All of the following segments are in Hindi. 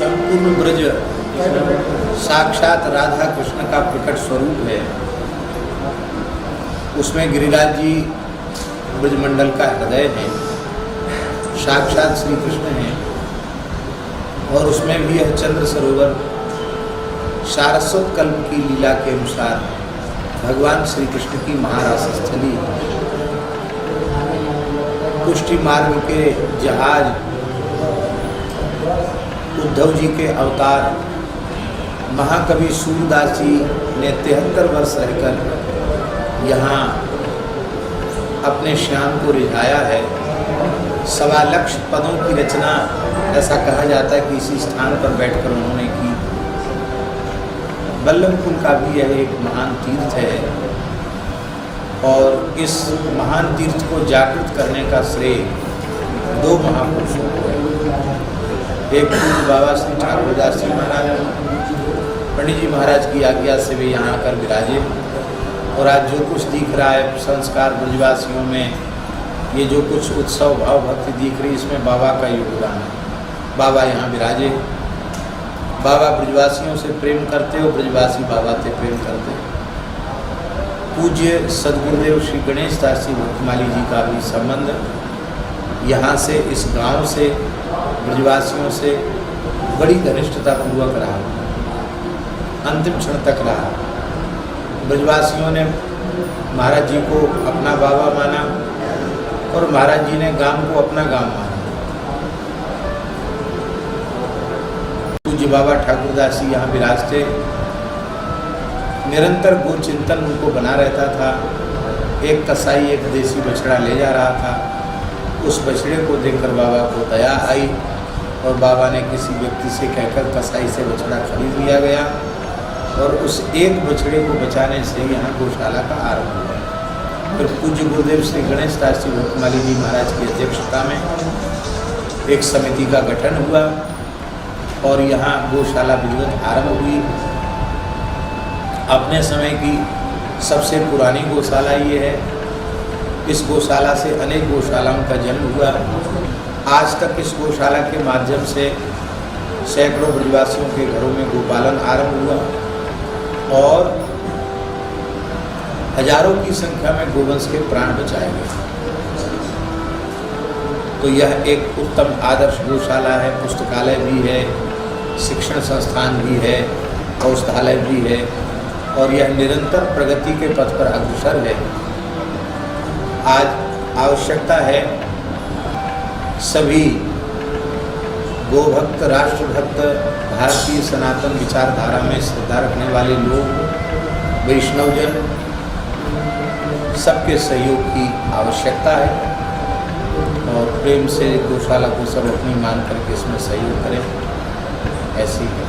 संपूर्ण ब्रज साक्षात राधा कृष्ण का प्रकट स्वरूप है। उसमें गिरिराज जी ब्रजमंडल का हृदय है, साक्षात श्री कृष्ण है। और उसमें भी यह चंद्र सरोवर सारस्वत कल्प की लीला के अनुसार भगवान श्री कृष्ण की महारास स्थली, पुष्टि मार्ग के जहाज, उद्धव जी के अवतार, महाकवि सूरदास जी ने 73 वर्ष रहकर यहाँ अपने श्याम को रिझाया है। 1.25 लाख पदों की रचना, ऐसा कहा जाता है कि इसी स्थान पर बैठकर उन्होंने की। बल्लभकुल का भी यह एक महान तीर्थ है और इस महान तीर्थ को जागृत करने का श्रेय 2 महापुरुषों को है। एक पूज्य बाबा श्री ठाकुरदास जी महाराज, पंडित जी महाराज की आज्ञा से वे यहाँ आकर विराजे। और आज जो कुछ दिख रहा है संस्कार ब्रजवासियों में, ये जो कुछ उत्सव भाव भक्ति दिख रही, इसमें बाबा का योगदान है। बाबा यहाँ विराजे, बाबा ब्रजवासियों से प्रेम करते हो, ब्रजवासी बाबा से प्रेम करते। पूज्य सदगुरुदेव श्री गणेश दास जी भक्तमाली जी का भी संबंध यहाँ से, इस गांव से, ब्रजवासियों से बड़ी घनिष्ठता पूर्वक रहा, अंतिम क्षण तक रहा। ब्रजवासियों ने महाराज जी को अपना बाबा माना और महाराज जी ने गांव को अपना गांव माना। पूज्य बाबा ठाकुरदास जी यहाँ विराजते, निरंतर गो चिंतन उनको बना रहता था। एक कसाई एक देसी बछड़ा ले जा रहा था, उस बछड़े को देखकर बाबा को दया आई और बाबा ने किसी व्यक्ति से कहकर कसाई से बछड़ा खरीद लिया गया और उस एक बछड़े को बचाने से यहाँ गौशाला का आरंभ हुआ। फिर पूज्य गुरुदेव श्री गणेश दास जी भक्तमाली जी महाराज की अध्यक्षता में एक समिति का गठन हुआ और यहाँ गौशाला विधिवत आरंभ हुई। अपने समय की सबसे पुरानी गौशाला ये है। इस गौशाला से अनेक गौशालाओं का जन्म हुआ। आज तक इस गौशाला के माध्यम से सैकड़ों ब्रजवासियों के घरों में गोपालन आरंभ हुआ और हजारों की संख्या में गोवंश के प्राण बचाए गए। तो यह एक उत्तम आदर्श गौशाला है। पुस्तकालय भी है, शिक्षण संस्थान भी है, औषधालय भी है और यह निरंतर प्रगति के पथ पर अग्रसर है। आज आवश्यकता है सभी गोभक्त, राष्ट्रभक्त, भारतीय सनातन विचारधारा में श्रद्धा रखने वाले लोग, वैष्णवजन, सबके सहयोग की आवश्यकता है और प्रेम से गौशाला को सब अपनी मान करके इसमें सहयोग करें। ऐसी है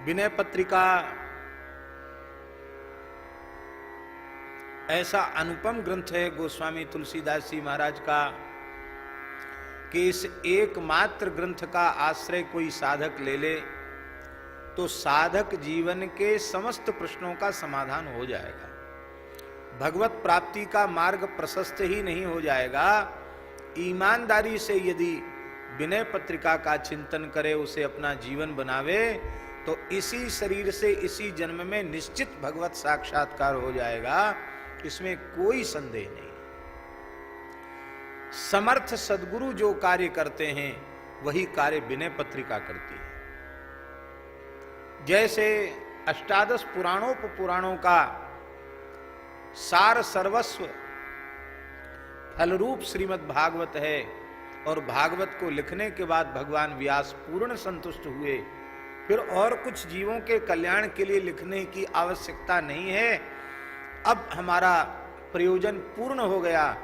विनय पत्रिका। ऐसा अनुपम ग्रंथ है गोस्वामी तुलसीदास जी महाराज का कि इस एकमात्र ग्रंथ का आश्रय कोई साधक ले ले तो साधक जीवन के समस्त प्रश्नों का समाधान हो जाएगा। भगवत प्राप्ति का मार्ग प्रशस्त ही नहीं हो जाएगा, ईमानदारी से यदि विनय पत्रिका का चिंतन करे, उसे अपना जीवन बनावे तो इसी शरीर से इसी जन्म में निश्चित भगवत साक्षात्कार हो जाएगा, इसमें कोई संदेह नहीं। समर्थ सद्गुरु जो कार्य करते हैं वही कार्य विनय पत्रिका करती है। जैसे अष्टादश पुराणों का सार सर्वस्व फलरूप श्रीमद् भागवत है और भागवत को लिखने के बाद भगवान व्यास पूर्ण संतुष्ट हुए, फिर और कुछ जीवों के कल्याण के लिए लिखने की आवश्यकता नहीं है, अब हमारा प्रयोजन पूर्ण हो गया,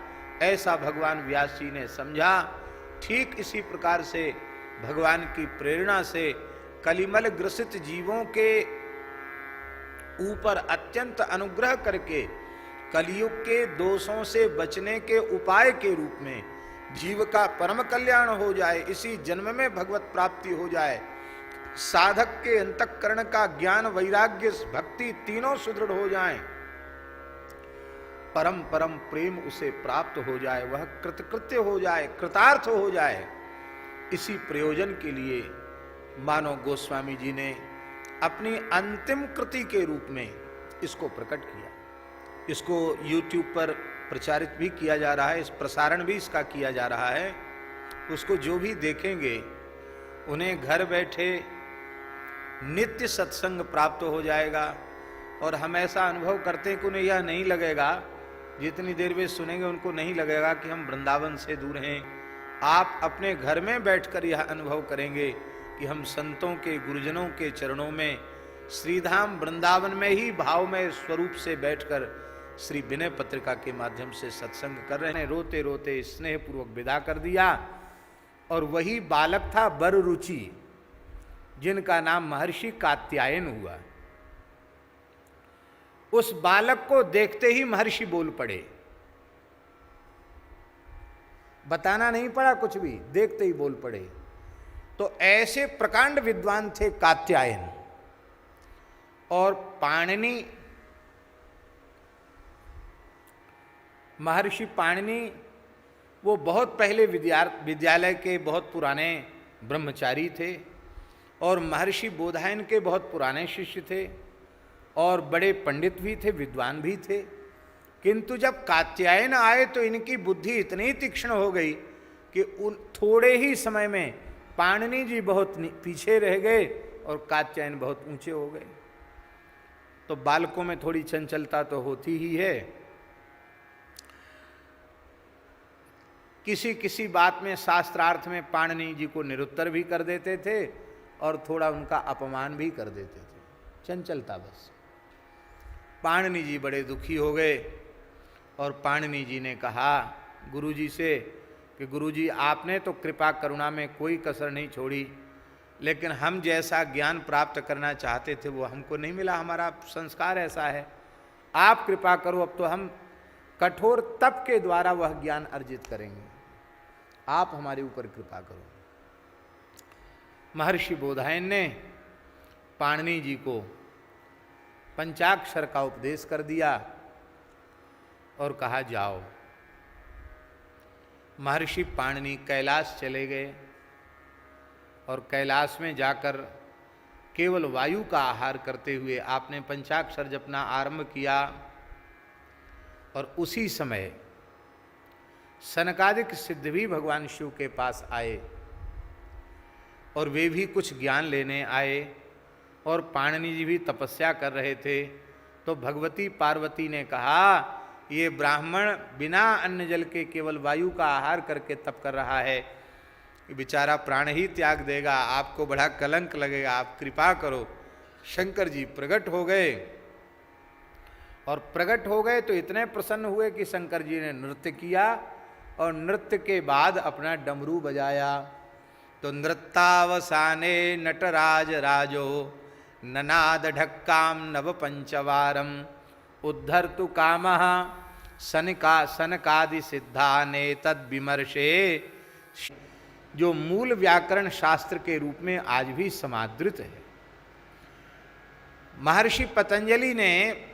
ऐसा भगवान व्यास जी ने समझा। ठीक इसी प्रकार से भगवान की प्रेरणा से कलिमल ग्रसित जीवों के ऊपर अत्यंत अनुग्रह करके कलियुग के दोषों से बचने के उपाय के रूप में जीव का परम कल्याण हो जाए, इसी जन्म में भगवत प्राप्ति हो जाए, साधक के अंतःकरण का ज्ञान, वैराग्य, भक्ति तीनों सुदृढ़ हो जाएं, परम प्रेम उसे प्राप्त हो जाए, वह कृतकृत्य हो जाए, कृतार्थ हो जाए, इसी प्रयोजन के लिए मानो गोस्वामी जी ने अपनी अंतिम कृति के रूप में इसको प्रकट किया। इसको YouTube पर प्रचारित भी किया जा रहा है, इस प्रसारण भी इसका किया जा रहा है। उसको जो भी देखेंगे उन्हें घर बैठे नित्य सत्संग प्राप्त हो जाएगा। और हम ऐसा अनुभव करते हैं कि उन्हें यह नहीं लगेगा, जितनी देर वे सुनेंगे उनको नहीं लगेगा कि हम वृंदावन से दूर हैं। आप अपने घर में बैठकर यह अनुभव करेंगे कि हम संतों के, गुरुजनों के चरणों में, श्रीधाम वृंदावन में ही भावमय स्वरूप से बैठकर श्री विनय पत्रिका के माध्यम से सत्संग कर रहे हैं। रोते रोते स्नेहपूर्वक विदा कर दिया। और वही बालक था वररुचि, जिनका नाम महर्षि कात्यायन हुआ। उस बालक को देखते ही महर्षि बोल पड़े, बताना नहीं पड़ा कुछ भी, देखते ही बोल पड़े। तो ऐसे प्रकांड विद्वान थे कात्यायन। और पाणिनि, महर्षि पाणिनि वो बहुत पहले विद्यालय के बहुत पुराने ब्रह्मचारी थे और महर्षि बोधायन के बहुत पुराने शिष्य थे और बड़े पंडित भी थे, विद्वान भी थे। किंतु जब कात्यायन आए तो इनकी बुद्धि इतनी तीक्ष्ण हो गई कि उन थोड़े ही समय में पाणिनि जी बहुत पीछे रह गए और कात्यायन बहुत ऊंचे हो गए। तो बालकों में थोड़ी चंचलता तो होती ही है। किसी किसी बात में, शास्त्रार्थ में पाणिनि जी को निरुत्तर भी कर देते थे और थोड़ा उनका अपमान भी कर देते थे। चंचलता बस। पाणिनि जी बड़े दुखी हो गए और पाणिनि जी ने कहा गुरुजी से कि गुरुजी, आपने तो कृपा करुणा में कोई कसर नहीं छोड़ी, लेकिन हम जैसा ज्ञान प्राप्त करना चाहते थे वो हमको नहीं मिला। हमारा संस्कार ऐसा है, आप कृपा करो, अब तो हम कठोर तप के द्वारा वह ज्ञान अर्जित करेंगे, आप हमारे ऊपर कृपा करो। महर्षि बोधायन ने पाणिनि जी को पंचाक्षर का उपदेश कर दिया और कहा जाओ। महर्षि पाणिनि कैलाश चले गए और कैलाश में जाकर केवल वायु का आहार करते हुए आपने पंचाक्षर जपना आरंभ किया। और उसी समय सनकादिक सिद्ध भी भगवान शिव के पास आए और वे भी कुछ ज्ञान लेने आए और पाणिनि जी भी तपस्या कर रहे थे। तो भगवती पार्वती ने कहा, ये ब्राह्मण बिना अन्न जल के केवल वायु का आहार करके तप कर रहा है, बेचारा प्राण ही त्याग देगा, आपको बड़ा कलंक लगेगा, आप कृपा करो। शंकर जी प्रकट हो गए और प्रकट हो गए तो इतने प्रसन्न हुए कि शंकर जी ने नृत्य किया और नृत्य के बाद अपना डमरू बजाया। तो नृत्तावसाने नटराज राजो ननाद ढक्काम नव पंचवारम उद्धर्तु कामः सनकादि सिद्धाने तद विमर्शे, जो मूल व्याकरण शास्त्र के रूप में आज भी समादृत है। महर्षि पतंजलि ने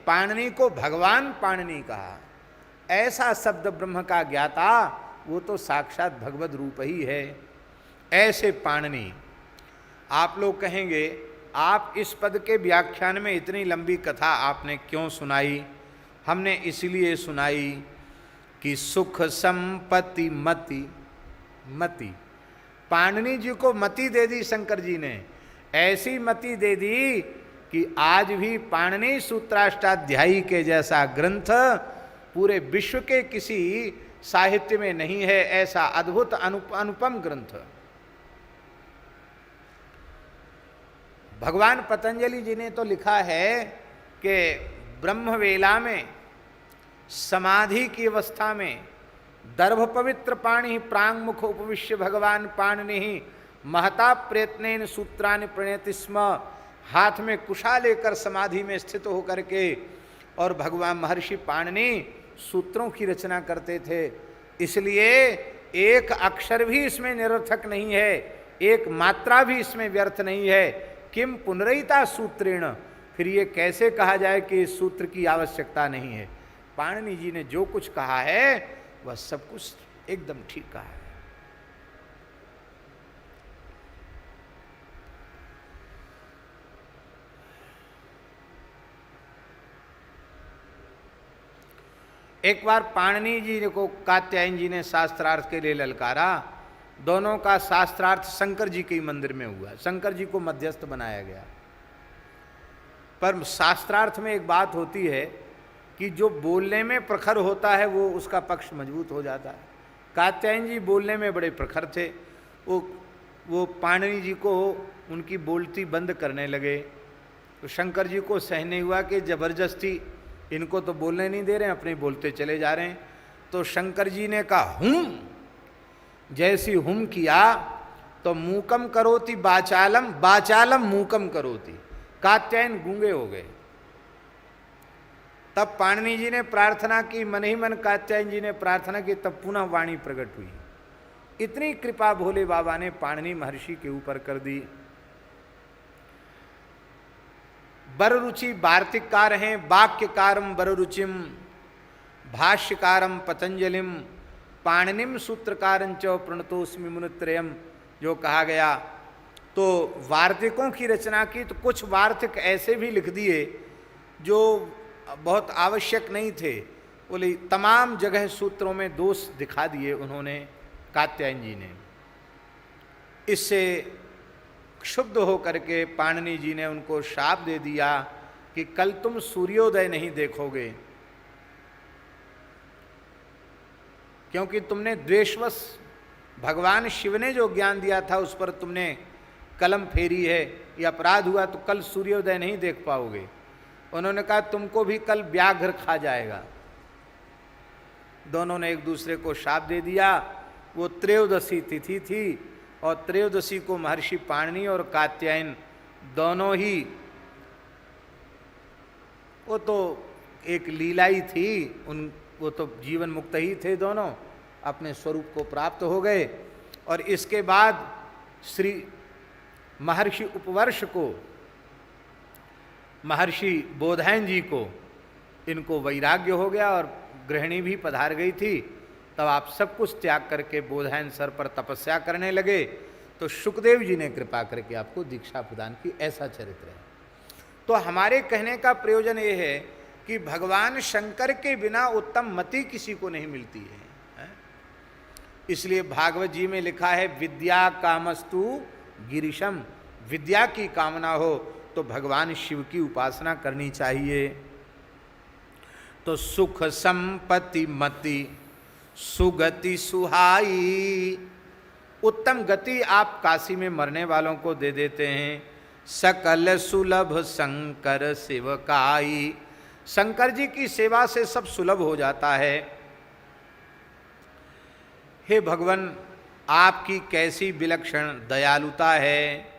पाणिनि को भगवान पाणिनि कहा। ऐसा शब्द ब्रह्म का ज्ञाता वो तो साक्षात भगवद रूप ही है। ऐसे पाणिनि, आप लोग कहेंगे आप इस पद के व्याख्यान में इतनी लंबी कथा आपने क्यों सुनाई? हमने इसलिए सुनाई कि सुख संपत्ति मति पाणिनि जी को मति दे दी शंकर जी ने। ऐसी मति दे दी कि आज भी पाणिनि सूत्राष्टाध्यायी के जैसा ग्रंथ पूरे विश्व के किसी साहित्य में नहीं है। ऐसा अद्भुत अनुपम ग्रंथ भगवान पतंजलि जी ने तो लिखा है कि ब्रह्मवेला में समाधि की अवस्था में दर्भ पवित्र पाणि प्रांग मुख उपविश्य भगवान पाणिनि महता प्रयत्नेन सूत्रानि प्रणयति स्म। हाथ में कुशा लेकर समाधि में स्थित होकर के और भगवान महर्षि पाणिनि सूत्रों की रचना करते थे। इसलिए एक अक्षर भी इसमें निरर्थक नहीं है, एक मात्रा भी इसमें व्यर्थ नहीं है। किम पुनरयिता सूत्रेण, फिर ये कैसे कहा जाए कि इस सूत्र की आवश्यकता नहीं है। पाणिनि जी ने जो कुछ कहा है वह सब कुछ एकदम ठीक कहा है। एक बार पाणिनि जी को कात्यायन जी ने शास्त्रार्थ के लिए ललकारा। दोनों का शास्त्रार्थ शंकर जी के मंदिर में हुआ, शंकर जी को मध्यस्थ बनाया गया। पर शास्त्रार्थ में एक बात होती है कि जो बोलने में प्रखर होता है वो उसका पक्ष मजबूत हो जाता है। कात्यायन जी बोलने में बड़े प्रखर थे, वो पाणिनि जी को उनकी बोलती बंद करने लगे। तो शंकर जी को सहने हुआ कि जबरदस्ती इनको तो बोलने नहीं दे रहे हैं, अपने बोलते चले जा रहे हैं। तो शंकर जी ने कहा हुम, जैसी हुम किया तो मूकम करोति बाचालम, बाचालम मूकम करोति, कात्यायन गूंगे हो गए। तब पाणिनि जी ने प्रार्थना की, मन ही मन कात्यायन जी ने प्रार्थना की, तब पुनः वाणी प्रकट हुई। इतनी कृपा भोले बाबा ने पाणिनि महर्षि के ऊपर कर दी। बररुचि वार्तिककार हैं, वाक्यकारम बररुचिम, भाष्यकारम पतंजलिम, पाणिनिम सूत्रकारं च प्रणतोस्मि मुनित्रयम्, जो कहा गया। तो वार्तिकों की रचना की, तो कुछ वार्तिक ऐसे भी लिख दिए जो बहुत आवश्यक नहीं थे। बोले तमाम जगह सूत्रों में दोष दिखा दिए उन्होंने, कात्यायन जी ने। इससे क्षुब्ध होकर के पाणिनि जी ने उनको शाप दे दिया कि कल तुम सूर्योदय नहीं देखोगे, क्योंकि तुमने द्वेषवश भगवान शिव ने जो ज्ञान दिया था उस पर तुमने कलम फेरी है, ये अपराध हुआ, तो कल सूर्योदय नहीं देख पाओगे। उन्होंने कहा तुमको भी कल व्याघ्र खा जाएगा। दोनों ने एक दूसरे को शाप दे दिया। वो त्रयोदशी तिथि थी और त्रयोदशी को महर्षि पाणिनि और कात्यायन दोनों ही, वो तो एक लीला ही थी, वो तो जीवन मुक्त ही थे, दोनों अपने स्वरूप को प्राप्त हो गए। और इसके बाद श्री महर्षि उपवर्ष को, महर्षि बोधायन जी को, इनको वैराग्य हो गया और गृहिणी भी पधार गई थी। तब आप सब कुछ त्याग करके बोधायन सर पर तपस्या करने लगे। तो सुखदेव जी ने कृपा करके आपको दीक्षा प्रदान की। ऐसा चरित्र है। तो हमारे कहने का प्रयोजन ये है कि भगवान शंकर के बिना उत्तम मति किसी को नहीं मिलती है। इसलिए भागवत जी में लिखा है विद्या कामस्तु गिरीशम, विद्या की कामना हो तो भगवान शिव की उपासना करनी चाहिए। तो सुख संपत्ति मति सुगति सुहाई, उत्तम गति आप काशी में मरने वालों को दे देते हैं। सकल सुलभ शंकर सेवकाई, शंकर जी की सेवा से सब सुलभ हो जाता है। हे भगवान, आपकी कैसी विलक्षण दयालुता है।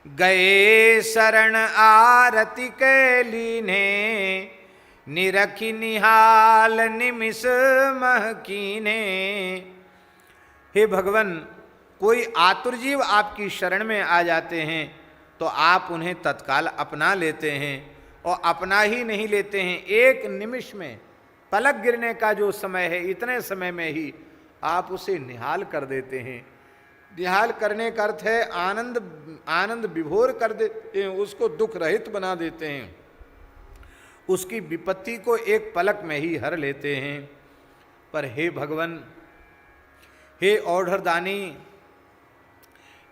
गए शरण आरती के लीने, निरखी निहाल निमिष महकीने। हे भगवान, कोई आतुर जीव आपकी शरण में आ जाते हैं तो आप उन्हें तत्काल अपना लेते हैं, और अपना ही नहीं लेते हैं, एक निमिष में, पलक गिरने का जो समय है, इतने समय में ही आप उसे निहाल कर देते हैं। निहाल करने का अर्थ है आनंद विभोर कर देते हैं, उसको दुख रहित बना देते हैं, उसकी विपत्ति को एक पलक में ही हर लेते हैं। पर हे भगवान, हे औढ़रदानी,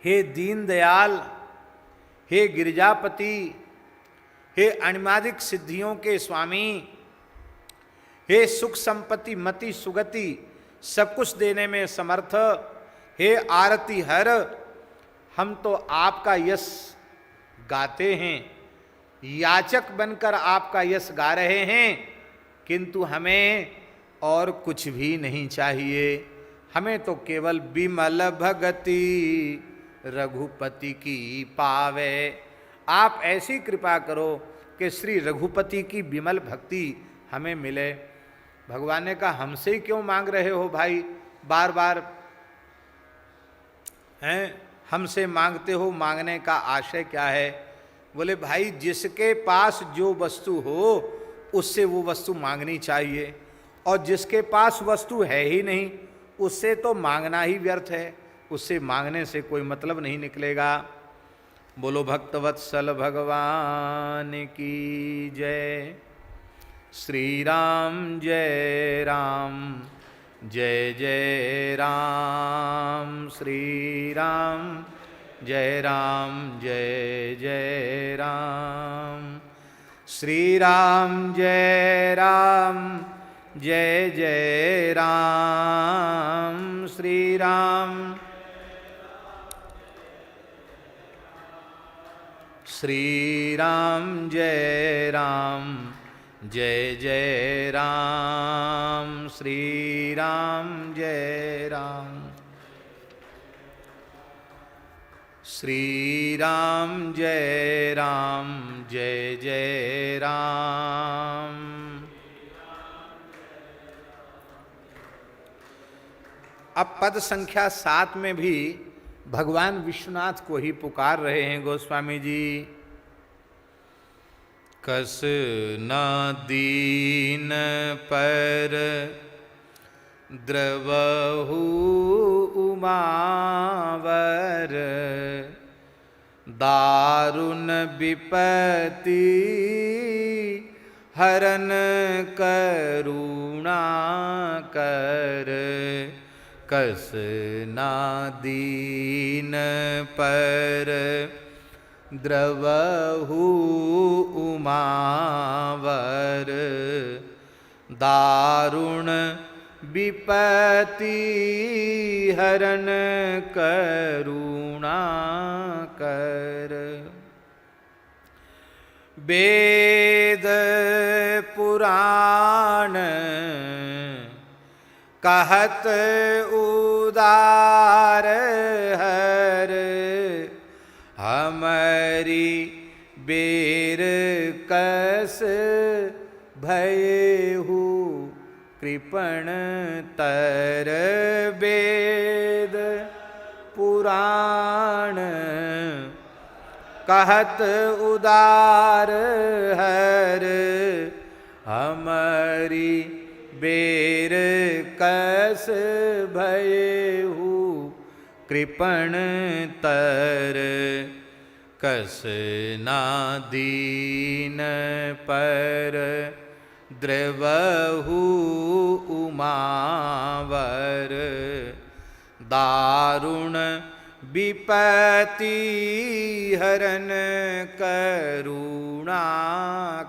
हे दीनदयाल, हे गिरिजापति, हे अणिमादिक सिद्धियों के स्वामी, हे सुख संपत्ति मति सुगति सब कुछ देने में समर्थ, हे आरती हर, हम तो आपका यश गाते हैं, याचक बनकर आपका यश गा रहे हैं, किंतु हमें और कुछ भी नहीं चाहिए। हमें तो केवल विमल भगति रघुपति की पावे। आप ऐसी कृपा करो कि श्री रघुपति की विमल भक्ति हमें मिले। भगवान ने कहा हमसे ही क्यों मांग रहे हो भाई, बार बार हैं, हमसे मांगते हो, मांगने का आशय क्या है? बोले भाई, जिसके पास जो वस्तु हो उससे वो वस्तु मांगनी चाहिए, और जिसके पास वस्तु है ही नहीं उससे तो मांगना ही व्यर्थ है, उससे मांगने से कोई मतलब नहीं निकलेगा। बोलो भक्तवत्सल भगवान की जय। श्री राम जय राम जय जय राम, श्री राम जय जय राम, श्री राम जय जय राम, श्री राम जय राम जय जय राम, श्री राम जय राम, श्री राम जय जय राम। अब पद संख्या 7 में भी भगवान विश्वनाथ को ही पुकार रहे हैं गोस्वामी जी। कस न दीन पर द्रवहु उमावर, दारुण विपत्ति हरन करुणा कर, कस ना दीन पर द्रवहु उमावर, दारुण विपत्ति हरन करुणा कर। वेद पुराण कहत उदार हर, हमारी बेर कस भयहु कृपण तर। वेद पुराण कहत उदार हर, हमारी बेर कस भयहु कृपण तर। कस ना दीन पर द्रवहु उमावर, दारुण विपत्ति हरन करुणा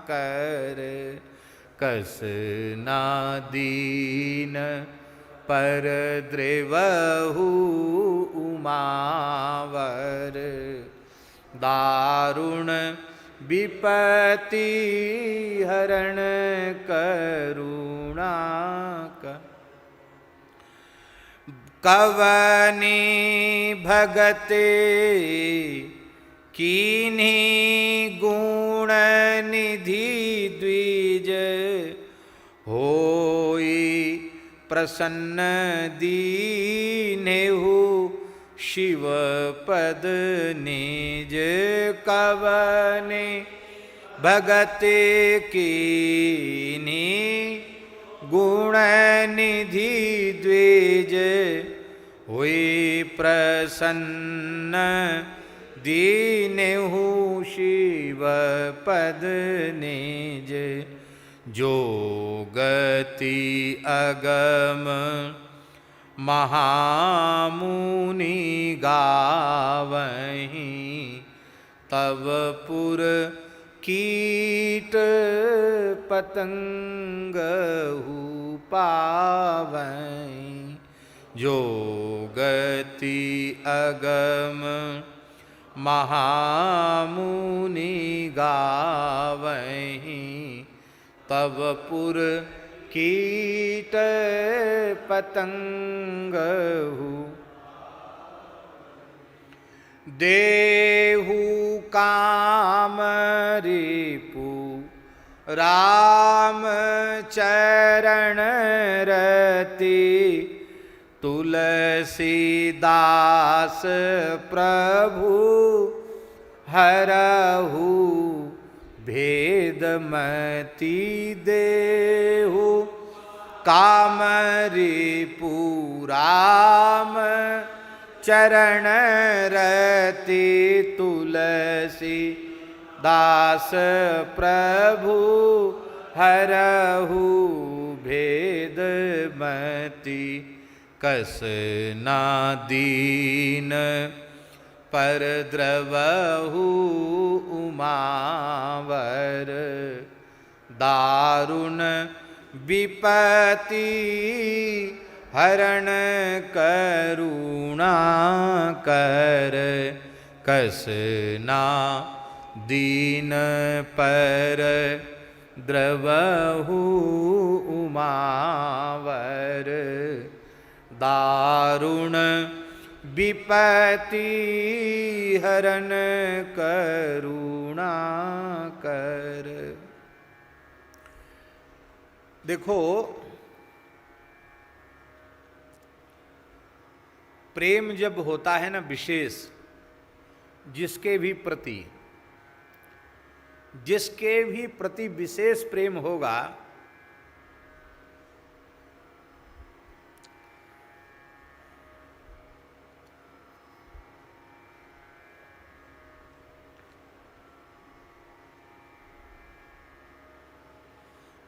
कर। कस ना दीन पर द्रवहु उमावर, दारुण विपत्ति हरण करुणा कर। कवनी भगते कीन्ही गुण निधि द्विज, होई प्रसन्न दीनेहु शिव पद निज। कवने भगते कीन्ही गुण निधि द्विज, हुई प्रसन्न दीनेहु शिव पद निज। जो गति अगम महामुनि गावहीं, तब पुर कीट पतंगहु पावहीं। जो गति अगम महामुनि गावहीं, तब पुर कीट पतंगहु। देहु काम रिपु राम चरण रति, तुलसीदास प्रभु हरहु भेदमति देहु। काम रिपु राम चरण रति, तुलसी दास प्रभु हरहु भेद मति कस ना दीन पर द्रवहु उमावर दारुण विपति हरण करुणा कर कस ना दीन पर द्रवहु उमावर दारुण विपति हरण करुणा कर। देखो, प्रेम जब होता है ना विशेष, जिसके भी प्रति विशेष प्रेम होगा,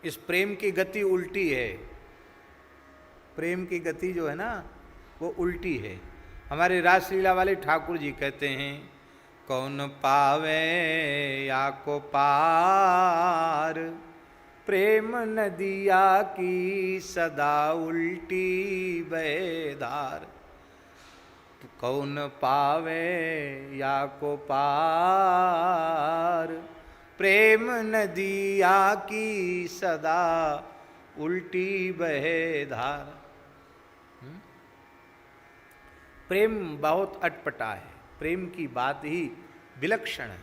इस प्रेम की गति उल्टी है। प्रेम की गति जो है ना वो उल्टी है। हमारे रासलीला वाले ठाकुर जी कहते हैं, कौन पावे या को पार, प्रेम नदिया की सदा उल्टी बेधार। कौन पावे या को पार, प्रेम नदिया की सदा उल्टी बहेधार। प्रेम बहुत अटपटा है, प्रेम की बात ही विलक्षण है।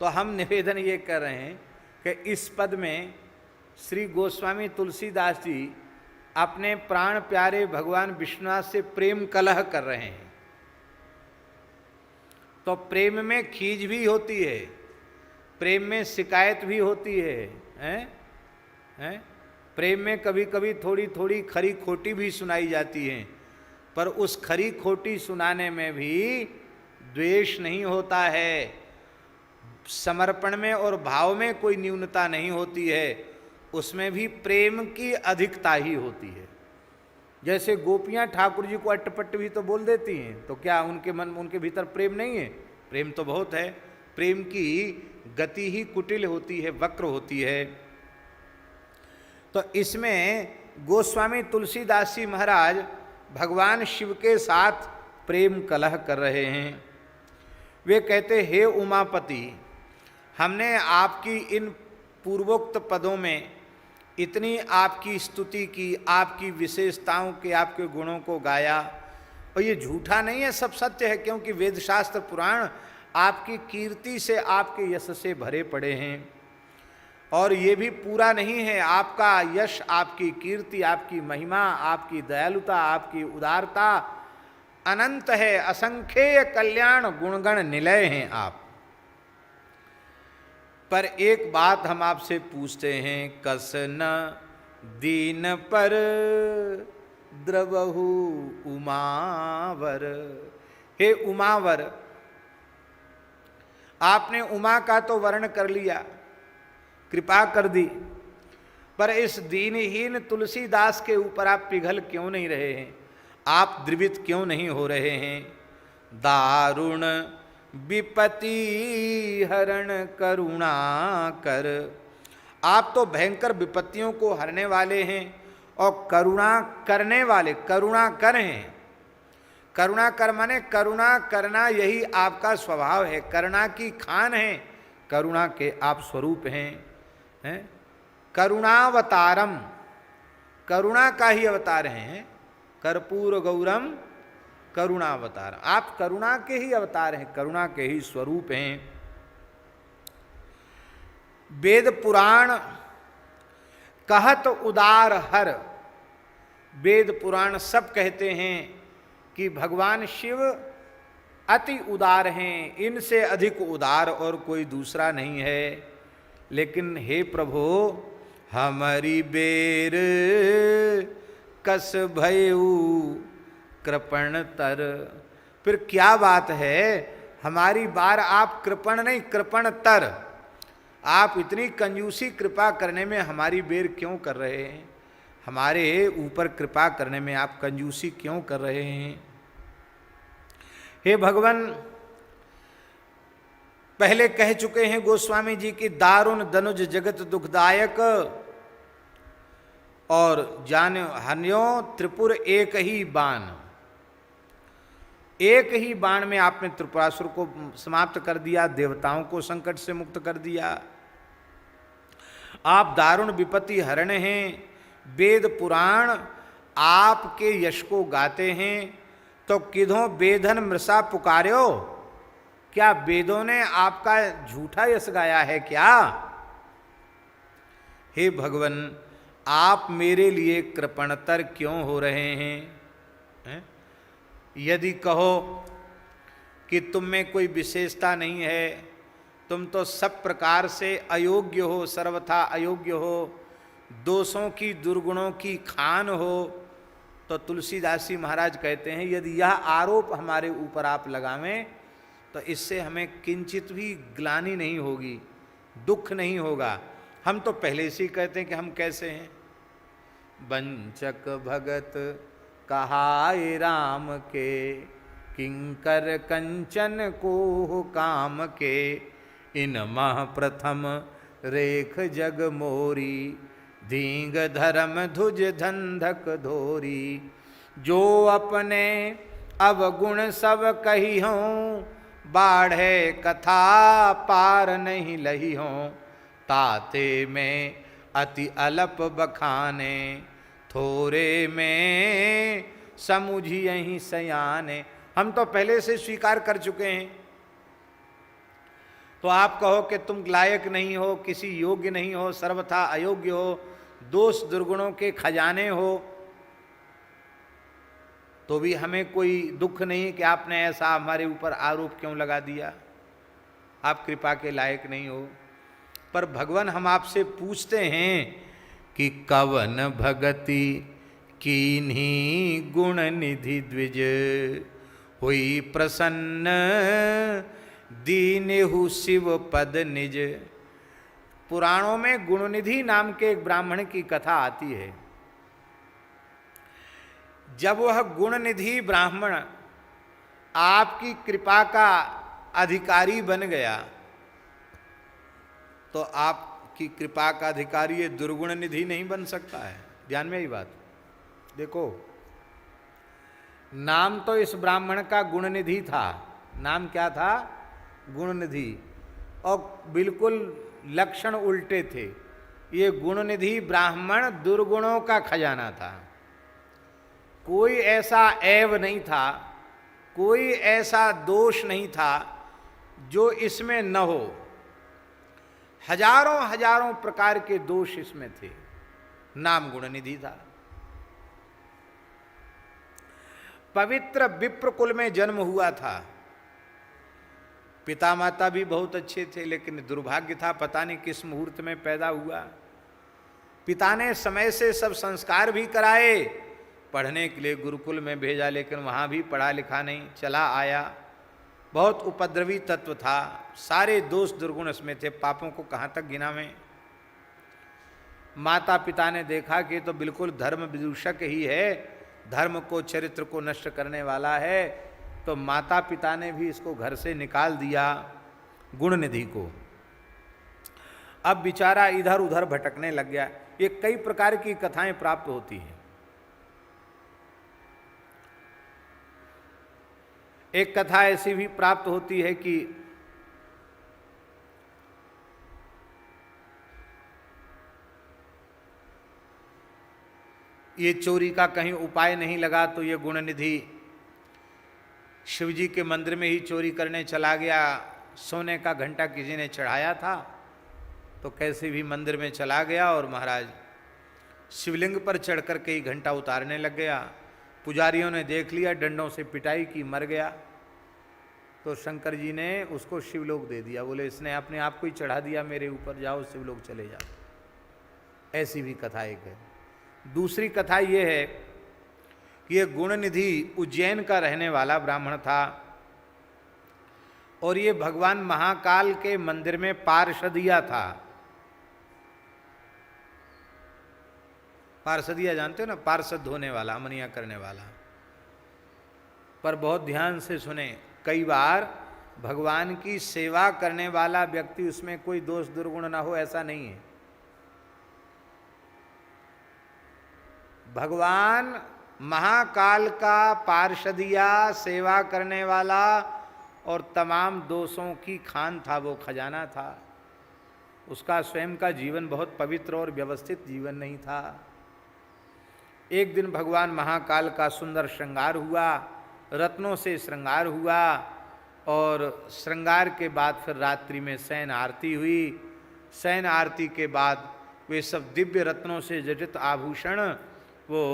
तो हम निवेदन ये कर रहे हैं कि इस पद में श्री गोस्वामी तुलसीदास जी अपने प्राण प्यारे भगवान विश्वनाथ से प्रेम कलह कर रहे हैं। तो प्रेम में खींच भी होती है, प्रेम में शिकायत भी होती है, हैं? प्रेम में कभी कभी थोड़ी थोड़ी खरी खोटी भी सुनाई जाती है, पर उस खरी खोटी सुनाने में भी द्वेष नहीं होता है, समर्पण में और भाव में कोई न्यूनता नहीं होती है, उसमें भी प्रेम की अधिकता ही होती है। जैसे गोपियां ठाकुर जी को अट्टपट्ट भी तो बोल देती हैं, तो क्या उनके मन उनके भीतर प्रेम नहीं है? प्रेम तो बहुत है। प्रेम की गति ही कुटिल होती है, वक्र होती है। तो इसमें गोस्वामी तुलसीदास जी महाराज भगवान शिव के साथ प्रेम कलह कर रहे हैं। वे कहते, हे उमापति, हमने आपकी इन पूर्वोक्त पदों में इतनी आपकी स्तुति की, आपकी विशेषताओं के, आपके गुणों को गाया, और ये झूठा नहीं है, सब सत्य है, क्योंकि वेदशास्त्र पुराण आपकी कीर्ति से, आपके यश से भरे पड़े हैं। और ये भी पूरा नहीं है, आपका यश, आपकी कीर्ति, आपकी महिमा, आपकी दयालुता, आपकी उदारता अनंत है, असंख्येय कल्याण गुणगण निलय हैं आप। पर एक बात हम आपसे पूछते हैं, कस न दीन पर द्रवहु उमावर। हे उमावर, आपने उमा का तो वर्ण कर लिया, कृपा कर दी, पर इस दीनहीन तुलसीदास के ऊपर आप पिघल क्यों नहीं रहे हैं? आप द्रवित क्यों नहीं हो रहे हैं? दारुण विपति हरण करुणा कर। आप तो भयंकर विपत्तियों को हरने वाले हैं और करुणा करने वाले, करुणा कर हैं। करुणा कर माने करुणा करना, यही आपका स्वभाव है, करुणा की खान है, करुणा के आप स्वरूप हैं। करुणावतारम, करुणा का ही अवतार हैं। कर्पूर गौरम करुणावतार, आप करुणा के ही अवतार हैं, करुणा के ही स्वरूप हैं। वेद पुराण कहत उदार हर, वेद पुराण सब कहते हैं कि भगवान शिव अति उदार हैं, इनसे अधिक उदार और कोई दूसरा नहीं है। लेकिन हे प्रभु, हमारी बेर कस भयऊ कृपण तर। फिर क्या बात है, हमारी बार आप कृपण नहीं, कृपण तर। आप इतनी कंजूसी कृपा करने में हमारी बेर क्यों कर रहे हैं? हमारे ऊपर कृपा करने में आप कंजूसी क्यों कर रहे हैं? हे भगवान, पहले कह चुके हैं गोस्वामी जी की दारुण दनुज जगत दुखदायक और जान हन्यो त्रिपुर एक ही बाण। एक ही बाण में आपने त्रिपुरासुर को समाप्त कर दिया, देवताओं को संकट से मुक्त कर दिया। आप दारुण विपत्ति हरण हैं। वेद पुराण आपके यश को गाते हैं, तो किधों बेधन मृषा पुकार्यो? क्या वेदों ने आपका झूठा यश गाया है क्या? हे भगवान, आप मेरे लिए कृपणतर क्यों हो रहे हैं? यदि कहो कि तुम में कोई विशेषता नहीं है, तुम तो सब प्रकार से अयोग्य हो, सर्वथा अयोग्य हो, दोषों की दुर्गुणों की खान हो, तो तुलसीदास जी महाराज कहते हैं यदि यह आरोप हमारे ऊपर आप लगावें तो इससे हमें किंचित भी ग्लानि नहीं होगी, दुख नहीं होगा। हम तो पहले से ही कहते हैं कि हम कैसे हैं। वंचक भगत कहाए राम के, किंकर कंचन को काम के, इन मह प्रथम रेख जग मोरी, धींग धर्म धुज धंधक धोरी। जो अपने अवगुण सब कही हों, बाढ़े कथा पार नहीं लही हों। ताते में अति अलप बखाने, थोरे में समुझियहि सयाने। हम तो पहले से स्वीकार कर चुके हैं। तो आप कहो कि तुम लायक नहीं हो, किसी योग्य नहीं हो, सर्वथा अयोग्य हो, दोष दुर्गुणों के खजाने हो, तो भी हमें कोई दुख नहीं कि आपने ऐसा हमारे ऊपर आरोप क्यों लगा दिया। आप कृपा के लायक नहीं हो। पर भगवान, हम आपसे पूछते हैं कि कवन भगति कीन्ही गुण निधि द्विज, हुई प्रसन्न दीनेहु शिव पद निज। पुराणों में गुणनिधि नाम के एक ब्राह्मण की कथा आती है। जब वह गुणनिधि ब्राह्मण आपकी कृपा का अधिकारी बन गया, तो आपकी कृपा का अधिकारी ये दुर्गुण निधि नहीं बन सकता है। ध्यान में ही बात देखो, नाम तो इस ब्राह्मण का गुणनिधि था। नाम क्या था? गुणनिधि। और बिल्कुल लक्षण उल्टे थे। ये गुणनिधि ब्राह्मण दुर्गुणों का खजाना था। कोई ऐसा ऐब नहीं था, कोई ऐसा दोष नहीं था जो इसमें न हो। हजारों हजारों प्रकार के दोष इसमें थे। नाम गुणनिधि था। पवित्र विप्र कुल में जन्म हुआ था। पिता माता भी बहुत अच्छे थे, लेकिन दुर्भाग्य था, पता नहीं किस मुहूर्त में पैदा हुआ। पिता ने समय से सब संस्कार भी कराए, पढ़ने के लिए गुरुकुल में भेजा, लेकिन वहाँ भी पढ़ा लिखा नहीं, चला आया। बहुत उपद्रवी तत्व था, सारे दोष दुर्गुण इसमें थे, पापों को कहाँ तक गिनावें। माता पिता ने देखा कि तो बिल्कुल धर्म विदूषक ही है, धर्म को चरित्र को नष्ट करने वाला है, तो माता पिता ने भी इसको घर से निकाल दिया, गुणनिधि को। अब बेचारा इधर उधर भटकने लग गया। ये कई प्रकार की कथाएं प्राप्त होती हैं। एक कथा ऐसी भी प्राप्त होती है कि ये चोरी का कहीं उपाय नहीं लगा, तो ये गुणनिधि शिवजी के मंदिर में ही चोरी करने चला गया। सोने का घंटा किसी ने चढ़ाया था, तो कैसे भी मंदिर में चला गया और महाराज शिवलिंग पर चढ़कर के ही घंटा उतारने लग गया। पुजारियों ने देख लिया, डंडों से पिटाई की, मर गया। तो शंकर जी ने उसको शिवलोक दे दिया। बोले इसने अपने आप को ही चढ़ा दिया मेरे ऊपर, जाओ शिवलोक चले जाओ। ऐसी भी कथा एक है। दूसरी कथा ये है कि ये गुणनिधि उज्जैन का रहने वाला ब्राह्मण था। और ये भगवान महाकाल के मंदिर में पार्षदिया था। पार्षदिया जानते हो ना, पार्षद धोने वाला, अमनिया करने वाला। पर बहुत ध्यान से सुने, कई बार भगवान की सेवा करने वाला व्यक्ति, उसमें कोई दोष दुर्गुण ना हो, ऐसा नहीं है। भगवान महाकाल का पार्षदिया, सेवा करने वाला और तमाम दोषों की खान था, वो खजाना था। उसका स्वयं का जीवन बहुत पवित्र और व्यवस्थित जीवन नहीं था। एक दिन भगवान महाकाल का सुंदर श्रृंगार हुआ, रत्नों से श्रृंगार हुआ, और श्रृंगार के बाद फिर रात्रि में शयन आरती हुई। शयन आरती के बाद वे सब दिव्य रत्नों से जटित आभूषण वो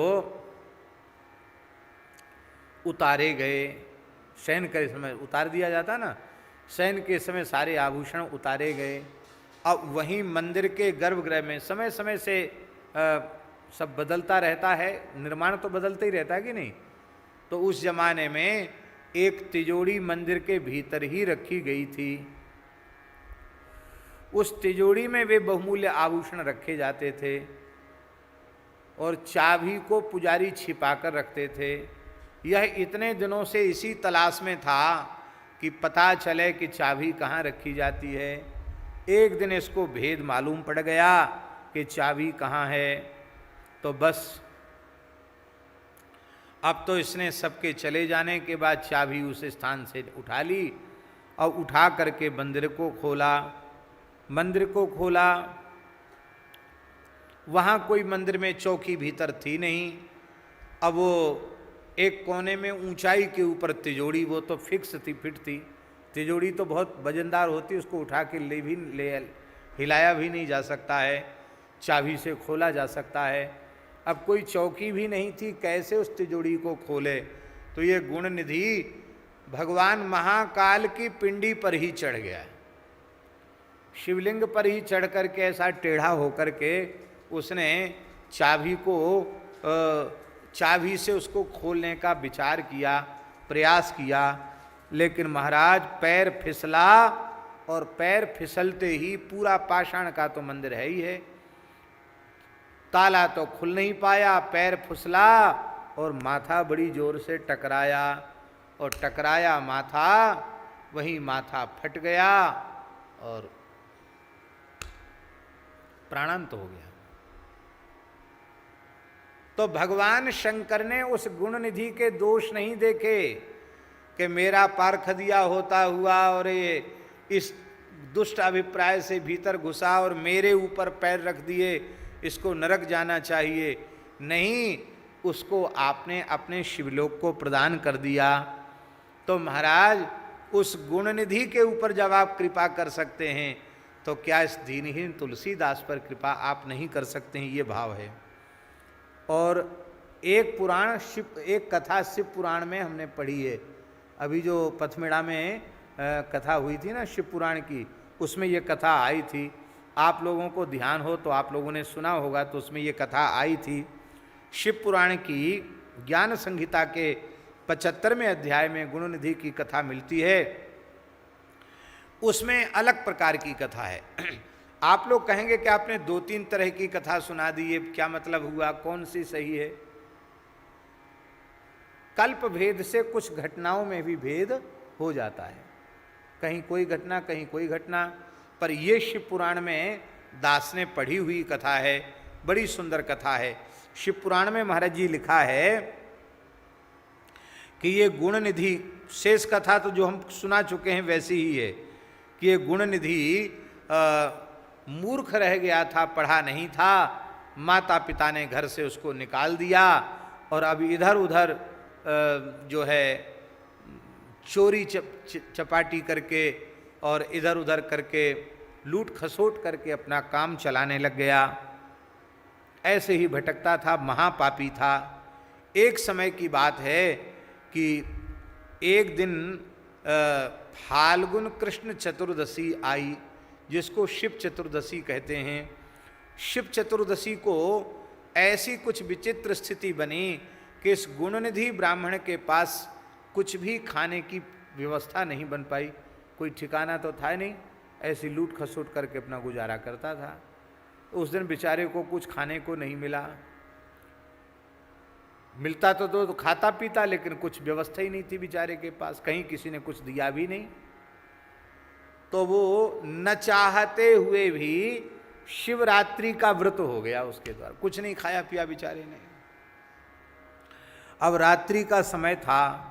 उतारे गए। शयन के समय उतार दिया जाता ना, शयन के समय सारे आभूषण उतारे गए। अब वहीं मंदिर के गर्भगृह में समय समय से सब बदलता रहता है, निर्माण तो बदलता ही रहता है कि नहीं। तो उस जमाने में एक तिजोरी मंदिर के भीतर ही रखी गई थी। उस तिजोरी में वे बहुमूल्य आभूषण रखे जाते थे और चाबी को पुजारी छिपाकर रखते थे। यह इतने दिनों से इसी तलाश में था कि पता चले कि चाबी कहाँ रखी जाती है। एक दिन इसको भेद मालूम पड़ गया कि चाबी कहाँ है, तो बस अब तो इसने सबके चले जाने के बाद चाबी उस स्थान से उठा ली और उठा करके मंदिर को खोला। मंदिर को खोला, वहाँ कोई मंदिर में चौकी भीतर थी नहीं। अब वो एक कोने में ऊंचाई के ऊपर तिजोरी, वो तो फिक्स थी, फिट थी। तिजोरी तो बहुत वजनदार होती, उसको उठा के ले हिलाया भी नहीं जा सकता है, चाबी से खोला जा सकता है। अब कोई चौकी भी नहीं थी, कैसे उस तिजोरी को खोले। तो ये गुण निधि भगवान महाकाल की पिंडी पर ही चढ़ गया, शिवलिंग पर ही चढ़ करके ऐसा टेढ़ा होकर के उसने चाबी को चाबी से उसको खोलने का विचार किया, प्रयास किया। लेकिन महाराज पैर फिसला, और पैर फिसलते ही पूरा पाषाण का तो मंदिर है ही है, ताला तो खुल नहीं पाया, पैर फिसला और माथा बड़ी जोर से टकराया, और टकराया माथा, वही माथा फट गया और प्राणांत हो गया। तो भगवान शंकर ने उस गुण निधि के दोष नहीं देखे कि मेरा पार्षदिया होता हुआ और ये इस दुष्ट अभिप्राय से भीतर घुसा और मेरे ऊपर पैर रख दिए, इसको नरक जाना चाहिए। नहीं, उसको आपने अपने शिवलोक को प्रदान कर दिया। तो महाराज उस गुण निधि के ऊपर जब आप कृपा कर सकते हैं, तो क्या इस दीनहीन तुलसीदास पर कृपा आप नहीं कर सकते हैं, ये भाव है। और एक पुराण एक कथा शिव पुराण में हमने पढ़ी है, अभी जो पथमेड़ा में कथा हुई थी ना शिव पुराण की, उसमें ये कथा आई थी। आप लोगों को ध्यान हो तो आप लोगों ने सुना होगा, तो उसमें ये कथा आई थी। शिव पुराण की ज्ञान संहिता के 75वें अध्याय में गुण निधि की कथा मिलती है। उसमें अलग प्रकार की कथा है। आप लोग कहेंगे कि आपने 2-3 तरह की कथा सुना दी, ये क्या मतलब हुआ, कौन सी सही है? कल्प भेद से कुछ घटनाओं में भी भेद हो जाता है, कहीं कोई घटना कहीं कोई घटना। पर ये शिव पुराण में दास ने पढ़ी हुई कथा है, बड़ी सुंदर कथा है। शिव पुराण में महाराज जी लिखा है कि ये गुण निधि, शेष कथा तो जो हम सुना चुके हैं वैसी ही है, कि ये गुण निधि मूर्ख रह गया था, पढ़ा नहीं था, माता पिता ने घर से उसको निकाल दिया और अब इधर उधर जो है चोरी चपाटी करके और इधर उधर करके लूट खसोट करके अपना काम चलाने लग गया। ऐसे ही भटकता था, महापापी था। एक समय की बात है कि एक दिन फाल्गुन कृष्ण चतुर्दशी आई, जिसको शिव चतुर्दशी कहते हैं। शिव चतुर्दशी को ऐसी कुछ विचित्र स्थिति बनी कि इस गुणनिधि ब्राह्मण के पास कुछ भी खाने की व्यवस्था नहीं बन पाई। कोई ठिकाना तो था नहीं, ऐसी लूट खसोट करके अपना गुजारा करता था। उस दिन बेचारे को कुछ खाने को नहीं मिला, मिलता तो खाता पीता, लेकिन कुछ व्यवस्था ही नहीं थी बेचारे के पास, कहीं किसी ने कुछ दिया भी नहीं। तो वो न चाहते हुए भी शिवरात्रि का व्रत हो गया उसके द्वारा, कुछ नहीं खाया पिया बेचारे ने। अब रात्रि का समय था,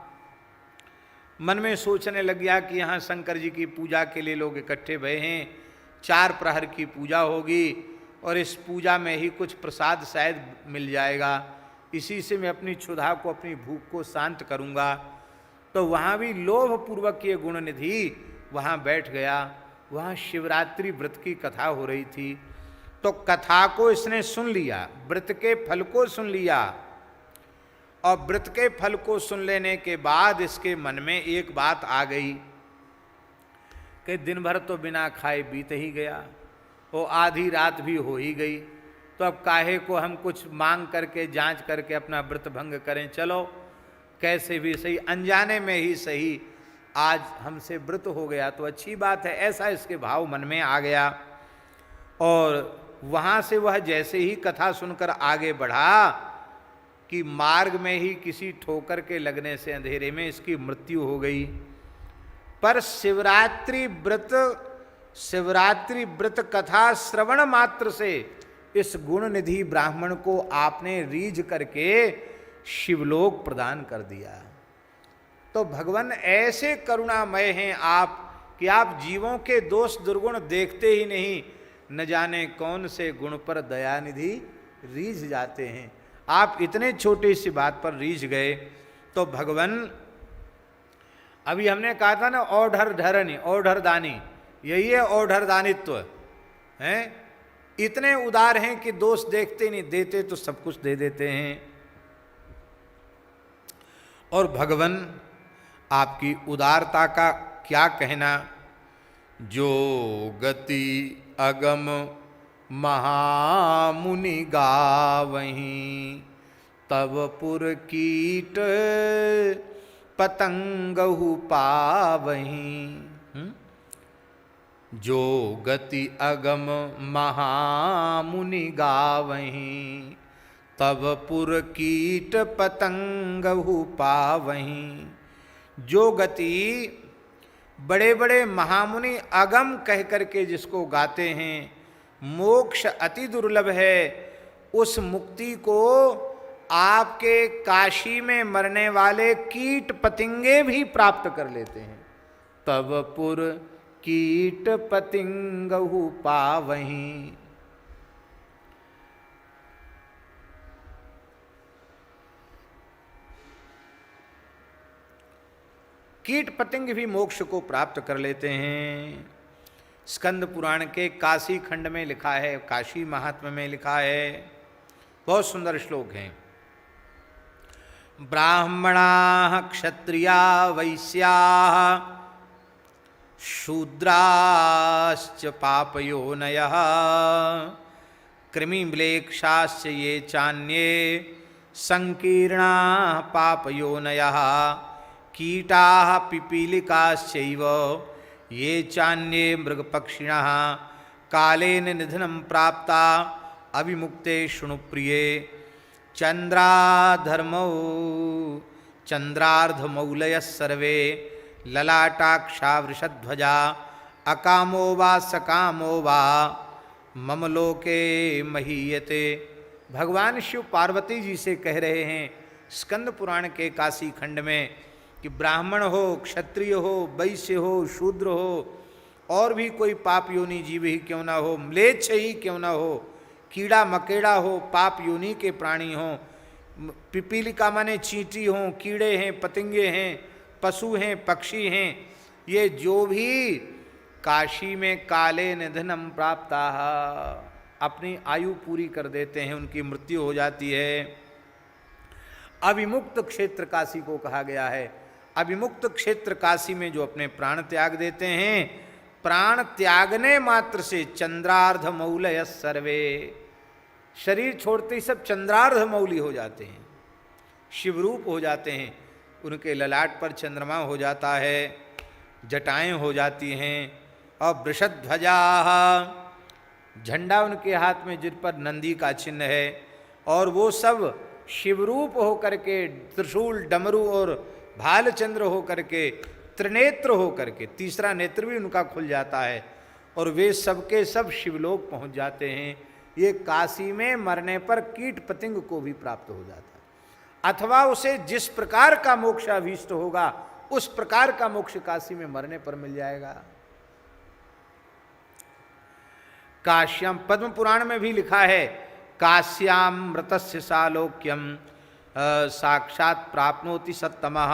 मन में सोचने लग गया कि यहाँ शंकर जी की पूजा के लिए लोग इकट्ठे भये हैं, 4 प्रहर की पूजा होगी और इस पूजा में ही कुछ प्रसाद शायद मिल जाएगा, इसी से मैं अपनी क्षुधा को, अपनी भूख को शांत करूँगा। तो वहाँ भी लोभ पूर्वक ये गुणनिधि वहाँ बैठ गया। वहाँ शिवरात्रि व्रत की कथा हो रही थी, तो कथा को इसने सुन लिया, व्रत के फल को सुन लिया, और व्रत के फल को सुन लेने के बाद इसके मन में एक बात आ गई कि दिन भर तो बिना खाए बीत ही गया, वो आधी रात भी हो ही गई, तो अब काहे को हम कुछ मांग करके जांच करके अपना व्रत भंग करें। चलो कैसे भी सही, अनजाने में ही सही, आज हमसे व्रत हो गया तो अच्छी बात है, ऐसा इसके भाव मन में आ गया। और वहाँ से वह जैसे ही कथा सुनकर आगे बढ़ा कि मार्ग में ही किसी ठोकर के लगने से अंधेरे में इसकी मृत्यु हो गई। पर शिवरात्रि व्रत कथा श्रवण मात्र से इस गुणनिधि ब्राह्मण को आपने रीझ करके शिवलोक प्रदान कर दिया। तो भगवान ऐसे करुणामय हैं आप कि आप जीवों के दोष दुर्गुण देखते ही नहीं, न जाने कौन से गुण पर दयानिधि रीझ जाते हैं। आप इतने छोटी सी बात पर रीझ गए। तो भगवान, अभी हमने कहा था ना, औढ़र धरनी, औढ़र दानी, यही है औढ़र दानित्व है। इतने उदार हैं कि दोष देखते नहीं, देते तो सब कुछ दे देते हैं। और भगवान आपकी उदारता का क्या कहना। जो गति अगम महामुनि गावहीं, तब पुर कीट पतंगहु पावहीं। जो गति अगम महामुनि गावहीं, तब पुर कीट पतंगहु पावहीं। जो गति बड़े बड़े महामुनि अगम कह करके जिसको गाते हैं, मोक्ष अति दुर्लभ है, उस मुक्ति को आपके काशी में मरने वाले कीट पतिंगे भी प्राप्त कर लेते हैं। तब पुर कीट पतिंगहु पावहीं। कीट पतंग भी मोक्ष को प्राप्त कर लेते हैं। स्कंद पुराण के काशी खंड में लिखा है, काशी महात्म्य में लिखा है, बहुत सुंदर श्लोक हैं। ब्राह्मणा क्षत्रिया वैश्या शूद्राश्च पापयोनयः, कृमिम्लेक्षाश्च ये चान्ये संकीर्णा पापयोनयः, कीटाः पिपीलिकाश्चैव ये चान्ये मृगपक्षिणः, कालेन निधनं प्राप्ता अविमुक्ते शृणुप्रिये। चंद्रार्धमौलयः सर्वे ललाटाक्षा वृषध्वजा, अकामो वा सकामो वा मम लोके महीयते। भगवान शिव पार्वती जी से कह रहे हैं स्कंद पुराण के काशी खंड में कि ब्राह्मण हो, क्षत्रिय हो, वैश्य हो, शूद्र हो, और भी कोई पाप योनि जीव ही क्यों ना हो, म्लेच्छ ही क्यों ना हो, कीड़ा मकेड़ा हो, पाप योनि के प्राणी हो, पिपीलिका माने चींटी हो, कीड़े हैं, पतंगे हैं, पशु हैं, पक्षी हैं, ये जो भी काशी में काले निधनम प्राप्ता अपनी आयु पूरी कर देते हैं, उनकी मृत्यु हो जाती है। अविमुक्त क्षेत्र काशी को कहा गया है। अविमुक्त क्षेत्र काशी में जो अपने प्राण त्याग देते हैं, प्राण त्यागने मात्र से चंद्रार्ध मौलय सर्वे, शरीर छोड़ते ही सब चंद्रार्ध मौली हो जाते हैं, शिवरूप हो जाते हैं, उनके ललाट पर चंद्रमा हो जाता है। जटाएं हो जाती हैं, और वृषध्वजा, झंडा उनके हाथ में जिन पर नंदी का चिन्ह है, और वो सब शिवरूप होकर के, त्रिशूल डमरू और भालचंद्र होकर के, त्रिनेत्र होकर के, तीसरा नेत्र भी उनका खुल जाता है, और वे सबके सब शिवलोक पहुंच जाते हैं। ये काशी में मरने पर कीट पतंग को भी प्राप्त हो जाता है, अथवा उसे जिस प्रकार का मोक्ष अभीष्ट होगा उस प्रकार का मोक्ष काशी में मरने पर मिल जाएगा। काश्याम, पद्म पुराण में भी लिखा है, काश्याम मृतस्य सालोक्यम साक्षात प्राप्नोति सत्तमः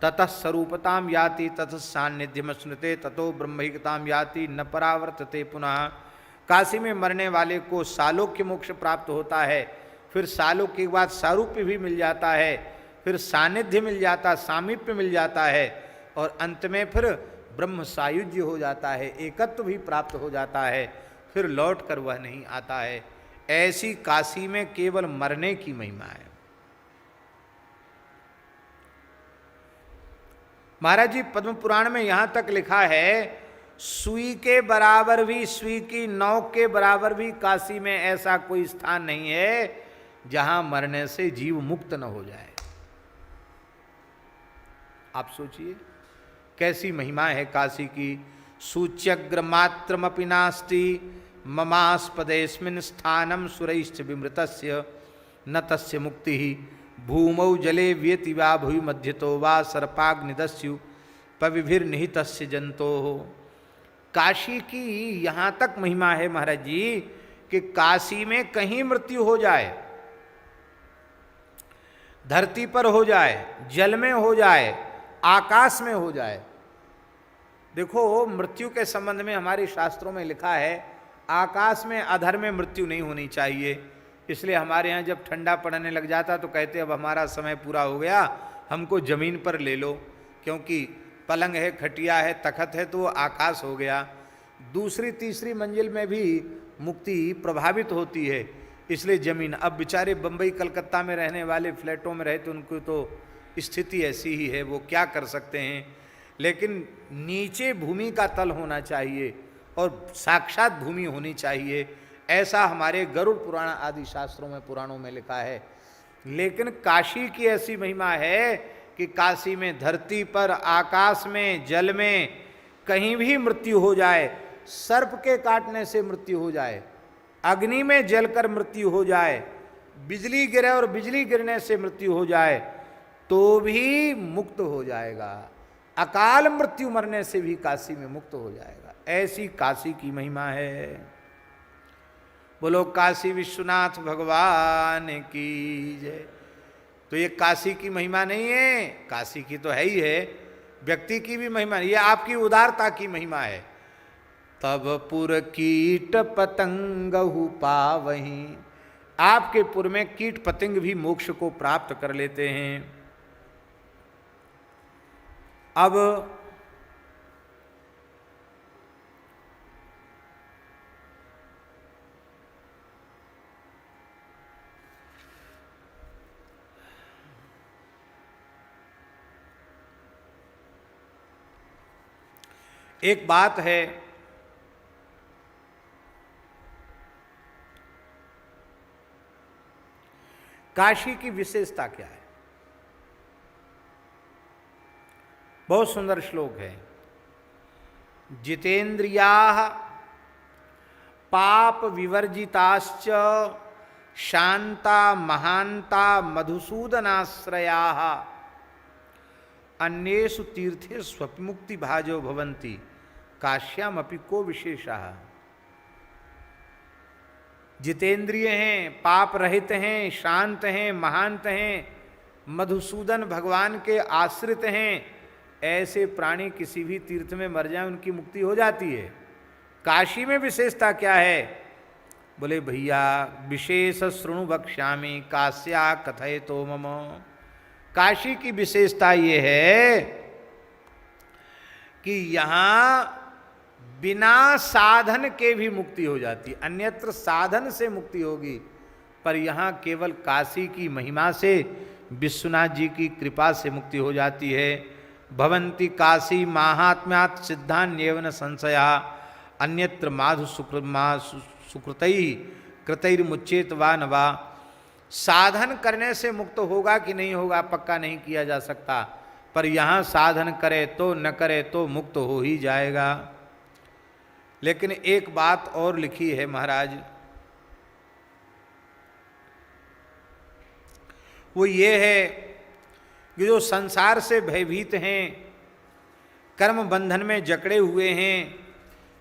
ततः स्वरूपताम याति ततः सान्निध्यम स्मृते ततो ब्रह्मैकताम याति न परावर्तते पुनः। काशी में मरने वाले को सालोक्य मोक्ष प्राप्त होता है, फिर सालोक्य के बाद सारूप्य भी मिल जाता है, फिर सानिध्य मिल जाता, सामीप्य मिल जाता है, और अंत में फिर ब्रह्म सायुज्य हो जाता है, एकत्व भी प्राप्त हो जाता है, फिर लौट कर वह नहीं आता है। ऐसी काशी में केवल मरने की महिमा है। महाराज जी पद्म पुराण में यहां तक लिखा है, सुई के बराबर भी, सुई की नोक के बराबर भी काशी में ऐसा कोई स्थान नहीं है जहां मरने से जीव मुक्त न हो जाए। आप सोचिए कैसी महिमा है काशी की। सूच्यग्र मात्रमपि नास्ति ममास्पदेस्मिन् स्थानम सुरैश्च विमृतस्य न तस्य मुक्ति भूमौ जले व्यति वा भुवि मध्यतो वा सर्पाग्निदस्यु पविभिर्निहितस्य जंतो। काशी की यहाँ तक महिमा है महाराज जी कि काशी में कहीं मृत्यु हो जाए, धरती पर हो जाए, जल में हो जाए, आकाश में हो जाए। देखो मृत्यु के संबंध में हमारे शास्त्रों में लिखा है, आकाश में अधर में मृत्यु नहीं होनी चाहिए। इसलिए हमारे यहाँ जब ठंडा पड़ने लग जाता तो कहते अब हमारा समय पूरा हो गया, हमको जमीन पर ले लो, क्योंकि पलंग है, खटिया है, तखत है, तो आकाश हो गया। दूसरी तीसरी मंजिल में भी मुक्ति प्रभावित होती है, इसलिए जमीन। अब बेचारे बम्बई कलकत्ता में रहने वाले फ्लैटों में रहते, उनको तो स्थिति ऐसी ही है, वो क्या कर सकते हैं। लेकिन नीचे भूमि का तल होना चाहिए और साक्षात भूमि होनी चाहिए, ऐसा हमारे गरुड़ पुराण आदि शास्त्रों में, पुराणों में लिखा है। लेकिन काशी की ऐसी महिमा है कि काशी में धरती पर, आकाश में, जल में कहीं भी मृत्यु हो जाए, सर्प के काटने से मृत्यु हो जाए, अग्नि में जलकर मृत्यु हो जाए, बिजली गिरे और बिजली गिरने से मृत्यु हो जाए तो भी मुक्त हो जाएगा। अकाल मृत्यु मरने से भी काशी में मुक्त हो जाएगा। ऐसी काशी की महिमा है। बोलो काशी विश्वनाथ भगवान की जय। तो ये काशी की महिमा नहीं है, काशी की तो है ही है, व्यक्ति की भी महिमा, ये आपकी उदारता की महिमा है। तब पुर कीट पतंगहु पावहीं, आपके पुर में कीट पतंग भी मोक्ष को प्राप्त कर लेते हैं। अब एक बात है, काशी की विशेषता क्या है। बहुत सुंदर श्लोक है, जितेन्द्रियाः पाप विवर्जिताश्च शांता महांता मधुसूदनाश्रयाः अन्येषु तीर्थेषु मुक्ति भाजो भवन्ति काश्यामपि को विशेषः। जितेंद्रिय हैं, पाप रहित हैं, शांत हैं, महांत हैं, मधुसूदन भगवान के आश्रित हैं, ऐसे प्राणी किसी भी तीर्थ में मर जाए उनकी मुक्ति हो जाती है। काशी में विशेषता क्या है? बोले भैया विशेष शृणु वक्ष्यामि काश्या कथय तो मम। काशी की विशेषता ये है कि यहाँ बिना साधन के भी मुक्ति हो जाती। अन्यत्र साधन से मुक्ति होगी, पर यहाँ केवल काशी की महिमा से, विश्वनाथ जी की कृपा से मुक्ति हो जाती है। भवन्ति काशी माहात्म्यात् सिद्धान्येव न संशया अन्यत्र माधु सुकृतैः कृतैर्मुच्येत वा न वा। साधन करने से मुक्त होगा कि नहीं होगा पक्का नहीं किया जा सकता, पर यहाँ साधन करे तो न करे तो मुक्त हो ही जाएगा। लेकिन एक बात और लिखी है महाराज, वो ये है कि जो संसार से भयभीत हैं, कर्म बंधन में जकड़े हुए हैं,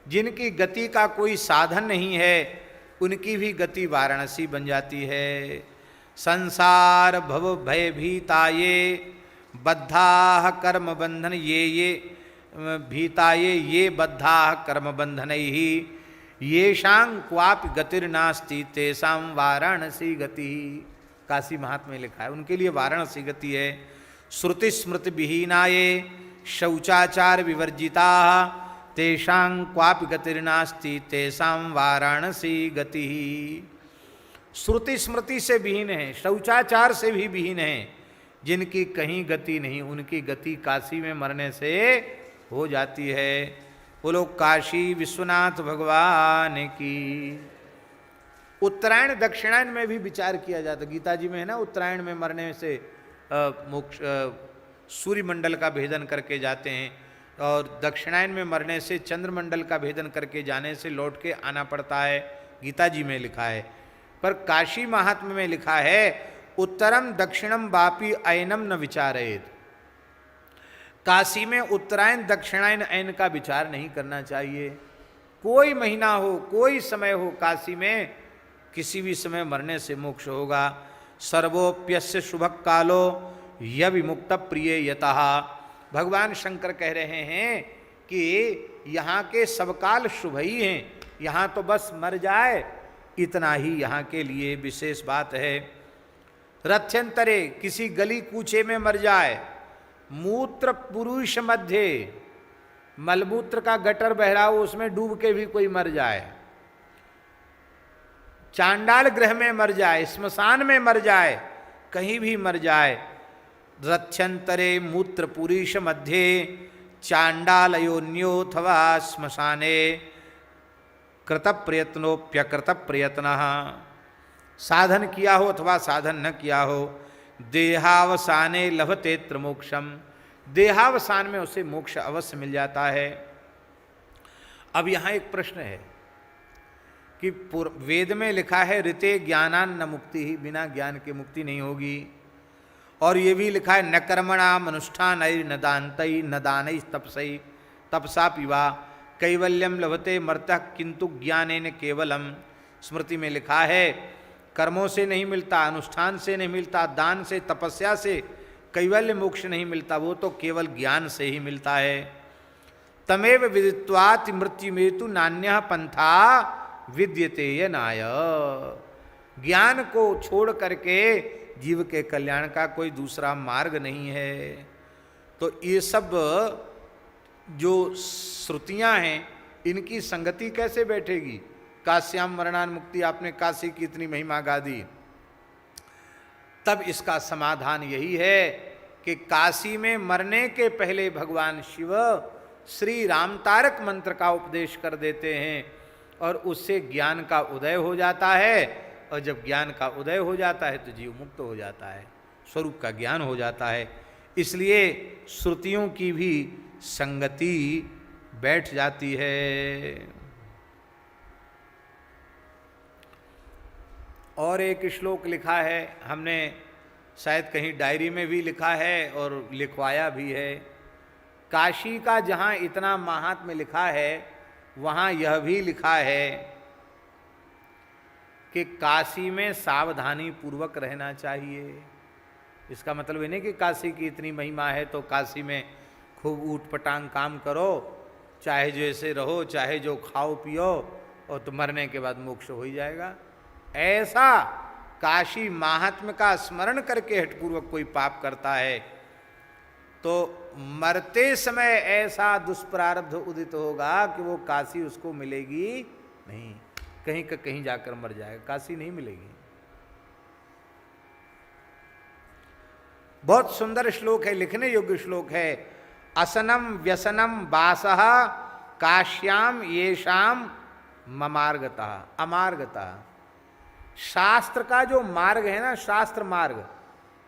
जिनकी गति का कोई साधन नहीं है, उनकी भी गति वाराणसी बन जाती है। संसार भव भयभीताये बद्धा कर्म बंधन ये भीताये ये बद्धा कर्म बंधन ही येषां क्वापि गतिर्नास्ति तेषां वाराणसी गति। काशी महात्म्य में लिखा है उनके लिए वाराणसी गति है। श्रुति स्मृति विहीनाये शौचाचार विवर्जिता तेषां क्वापि गतिर्नास्ति तेषां वाराणसी गति। श्रुति स्मृति से विहीन है, शौचाचार से भी विहीन है, जिनकी कहीं गति नहीं, उनकी गति काशी में मरने से हो जाती है। वो लोग काशी विश्वनाथ भगवान की। उत्तरायण दक्षिणायन में भी विचार किया जाता, गीता जी में है ना, उत्तरायण में मरने से मोक्ष सूर्य मंडल का भेदन करके जाते हैं, और दक्षिणायन में मरने से चंद्रमंडल का भेदन करके जाने से लौट के आना पड़ता है, गीता जी में लिखा है। पर काशी महात्म्य में लिखा है उत्तरम दक्षिणम वापि अयनम न विचारेत। काशी में उत्तरायण दक्षिणायन अयन का विचार नहीं करना चाहिए। कोई महीना हो, कोई समय हो, काशी में किसी भी समय मरने से मोक्ष होगा। सर्वोप्यस्य शुभ कालो यविमुक्त प्रिय यतः। भगवान शंकर कह रहे हैं कि यहाँ के सब काल शुभ ही हैं, यहाँ तो बस मर जाए इतना ही यहाँ के लिए विशेष बात है। रथ्यंतरे किसी गली कूचे में मर जाए, मूत्र पुरुष मध्य मलमूत्र का गटर बह रहा हो उसमें डूब के भी कोई मर जाए, चांडाल ग्रह में मर जाए, स्मशान में मर जाए, कहीं भी मर जाए। रथ्यंतरे मूत्र पुरुष मध्य चांडालयोन्योथवा स्मशाने कृत प्रयत्नोप्यकृत प्रयत्न। साधन किया हो अथवा साधन न किया हो, देहावसाने लभतेत्र मोक्षम। देहावसान में उसे मोक्ष अवश्य मिल जाता है। अब यहाँ एक प्रश्न है कि वेद में लिखा है ऋते ज्ञानान न मुक्ति ही, बिना ज्ञान के मुक्ति नहीं होगी। और ये भी लिखा है न कर्मणाम अनुष्ठानैर् न दानतैः न दानैः तपसैः तपसा पिवा कैवल्यम लभते मर्तः किंतु ज्ञानेन केवलम। स्मृति में लिखा है कर्मों से नहीं मिलता, अनुष्ठान से नहीं मिलता, दान से तपस्या से कैवल्य मोक्ष नहीं मिलता, वो तो केवल ज्ञान से ही मिलता है। तमेव विदित्वात् मृत्युमेतु नान्यः पंथा विद्यते यनाय। ज्ञान को छोड़ करके जीव के कल्याण का कोई दूसरा मार्ग नहीं है। तो ये सब जो श्रुतियां हैं इनकी संगति कैसे बैठेगी। काश्याम मरणान मुक्ति, आपने काशी की इतनी महिमा गा दी, तब इसका समाधान यही है कि काशी में मरने के पहले भगवान शिव श्री रामतारक मंत्र का उपदेश कर देते हैं और उससे ज्ञान का उदय हो जाता है। और जब ज्ञान का उदय हो जाता है तो जीव मुक्त हो जाता है, स्वरूप का ज्ञान हो जाता है। इसलिए श्रुतियों की भी संगति बैठ जाती है। और एक श्लोक लिखा है, हमने शायद कहीं डायरी में भी लिखा है और लिखवाया भी है। काशी का जहाँ इतना महात्म्य लिखा है वहाँ यह भी लिखा है कि काशी में सावधानी पूर्वक रहना चाहिए। इसका मतलब ये नहीं कि काशी की इतनी महिमा है तो काशी में खूब ऊट पटांग काम करो, चाहे जैसे रहो, चाहे जो खाओ पियो, और तो मरने के बाद मोक्ष हो ही जाएगा। ऐसा काशी महात्म्य का स्मरण करके हठपूर्वक कोई पाप करता है तो मरते समय ऐसा दुष्प्रारब्ध उदित होगा कि वो काशी उसको मिलेगी नहीं, कहीं का कहीं जाकर मर जाएगा, काशी नहीं मिलेगी। बहुत सुंदर श्लोक है, लिखने योग्य श्लोक है। असनम व्यसनम वासः काश्याम येषाम ममार्गतः अमार्गतः। शास्त्र का जो मार्ग है ना, शास्त्र मार्ग,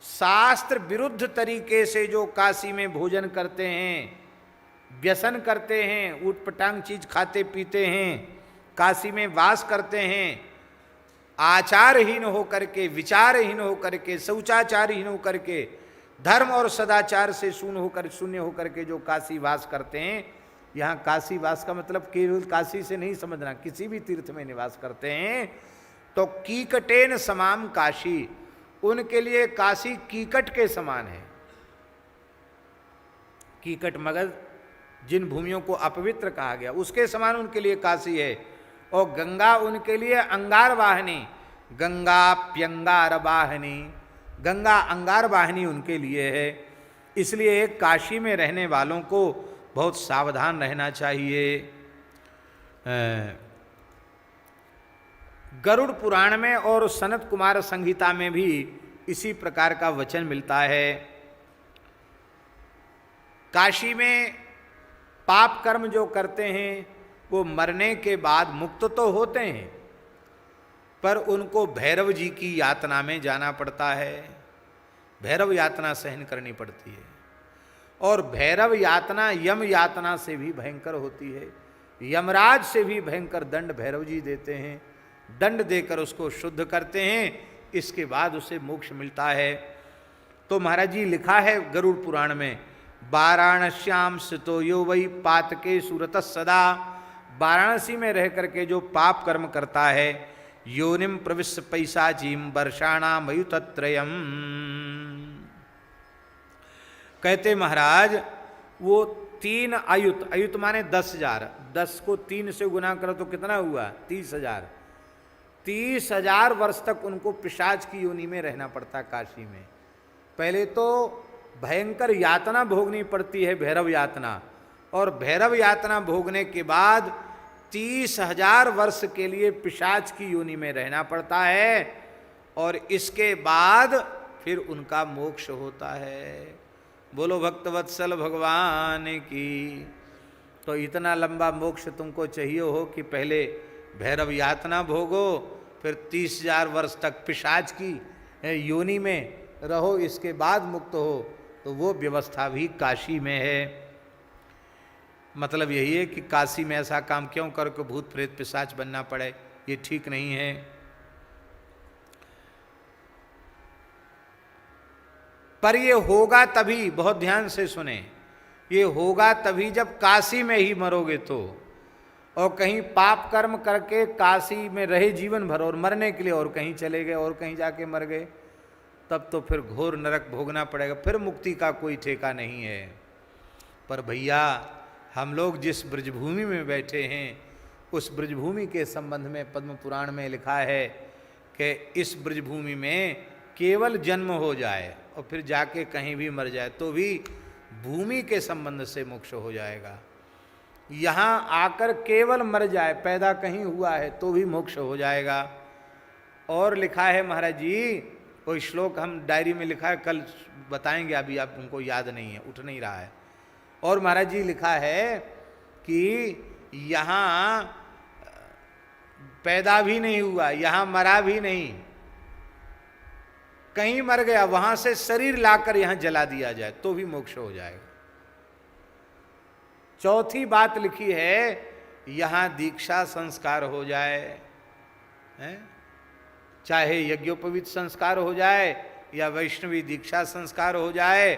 शास्त्र विरुद्ध तरीके से जो काशी में भोजन करते हैं, व्यसन करते हैं, ऊटपटांग चीज खाते पीते हैं, काशी में वास करते हैं, आचारहीन होकर के, विचारहीन होकर के, शौचाचारहीन होकर के, धर्म और सदाचार से शून्य होकर के जो काशी वास करते हैं। यहाँ काशी वास का मतलब केवल काशी से नहीं समझना, किसी भी तीर्थ में निवास करते हैं तो कीकटेन समाम काशी, उनके लिए काशी कीकट के समान है। कीकट मगध जिन भूमियों को अपवित्र कहा गया, उसके समान उनके लिए काशी है। और गंगा उनके लिए अंगार वाहिनी, गंगा प्यंगार वाहिनी, गंगा अंगार वाहिनी उनके लिए है। इसलिए काशी में रहने वालों को बहुत सावधान रहना चाहिए। गरुड़ पुराण में और सनत कुमार संहिता में भी इसी प्रकार का वचन मिलता है। काशी में पाप कर्म जो करते हैं वो मरने के बाद मुक्त तो होते हैं, पर उनको भैरव जी की यातना में जाना पड़ता है, भैरव यातना सहन करनी पड़ती है। और भैरव यातना यम यातना से भी भयंकर होती है, यमराज से भी भयंकर दंड भैरव जी देते हैं। दंड देकर उसको शुद्ध करते हैं, इसके बाद उसे मोक्ष मिलता है। तो महाराज जी लिखा है गरुड़ पुराण में, वाराणस्याम स्थितो यो वै पातके सुरत सदा, वाराणसी में रह करके जो पाप कर्म करता है, योनिम प्रविश्य पैसाचीम वर्षाणाम अयुतत्रयम्। कहते महाराज वो 3 अयुत, अयुत माने 10,000, 10 को 3 से गुना करो तो कितना हुआ? 30,000। 30,000 वर्ष तक उनको पिशाच की योनि में रहना पड़ता काशी में। पहले तो भयंकर यातना भोगनी पड़ती है, भैरव यातना, और भैरव यातना भोगने के बाद 30,000 वर्ष के लिए पिशाच की योनि में रहना पड़ता है, और इसके बाद फिर उनका मोक्ष होता है। बोलो भक्तवत्सल भगवान की। तो इतना लंबा मोक्ष तुमको चाहिए हो कि पहले भैरव यातना भोगो, फिर 30,000 वर्ष तक पिशाच की योनि में रहो, इसके बाद मुक्त हो, तो वो व्यवस्था भी काशी में है। मतलब यही है कि काशी में ऐसा काम क्यों कर के भूत प्रेत पिशाच बनना पड़े, ये ठीक नहीं है। पर ये होगा तभी, बहुत ध्यान से सुने, ये होगा तभी जब काशी में ही मरोगे तो। और कहीं पाप कर्म करके काशी में रहे जीवन भर और मरने के लिए और कहीं चले गए और कहीं जाके मर गए, तब तो फिर घोर नरक भोगना पड़ेगा, फिर मुक्ति का कोई ठेका नहीं है। पर भैया हम लोग जिस ब्रजभूमि में बैठे हैं, उस ब्रजभूमि के संबंध में पद्म पुराण में लिखा है कि इस ब्रजभूमि में केवल जन्म हो जाए और फिर जाके कहीं भी मर जाए तो भी भूमि के संबंध से मोक्ष हो जाएगा। यहाँ आकर केवल मर जाए, पैदा कहीं हुआ है तो भी मोक्ष हो जाएगा। और लिखा है महाराज जी, कोई श्लोक हम डायरी में लिखा है, कल बताएंगे, अभी आप उनको याद नहीं है, उठ नहीं रहा है। और महाराज जी लिखा है कि यहाँ पैदा भी नहीं हुआ, यहाँ मरा भी नहीं, कहीं मर गया, वहां से शरीर लाकर यहां जला दिया जाए तो भी मोक्ष हो जाएगा। चौथी बात लिखी है, यहां दीक्षा संस्कार हो जाए, है? चाहे यज्ञोपवीत संस्कार हो जाए या वैष्णवी दीक्षा संस्कार हो जाए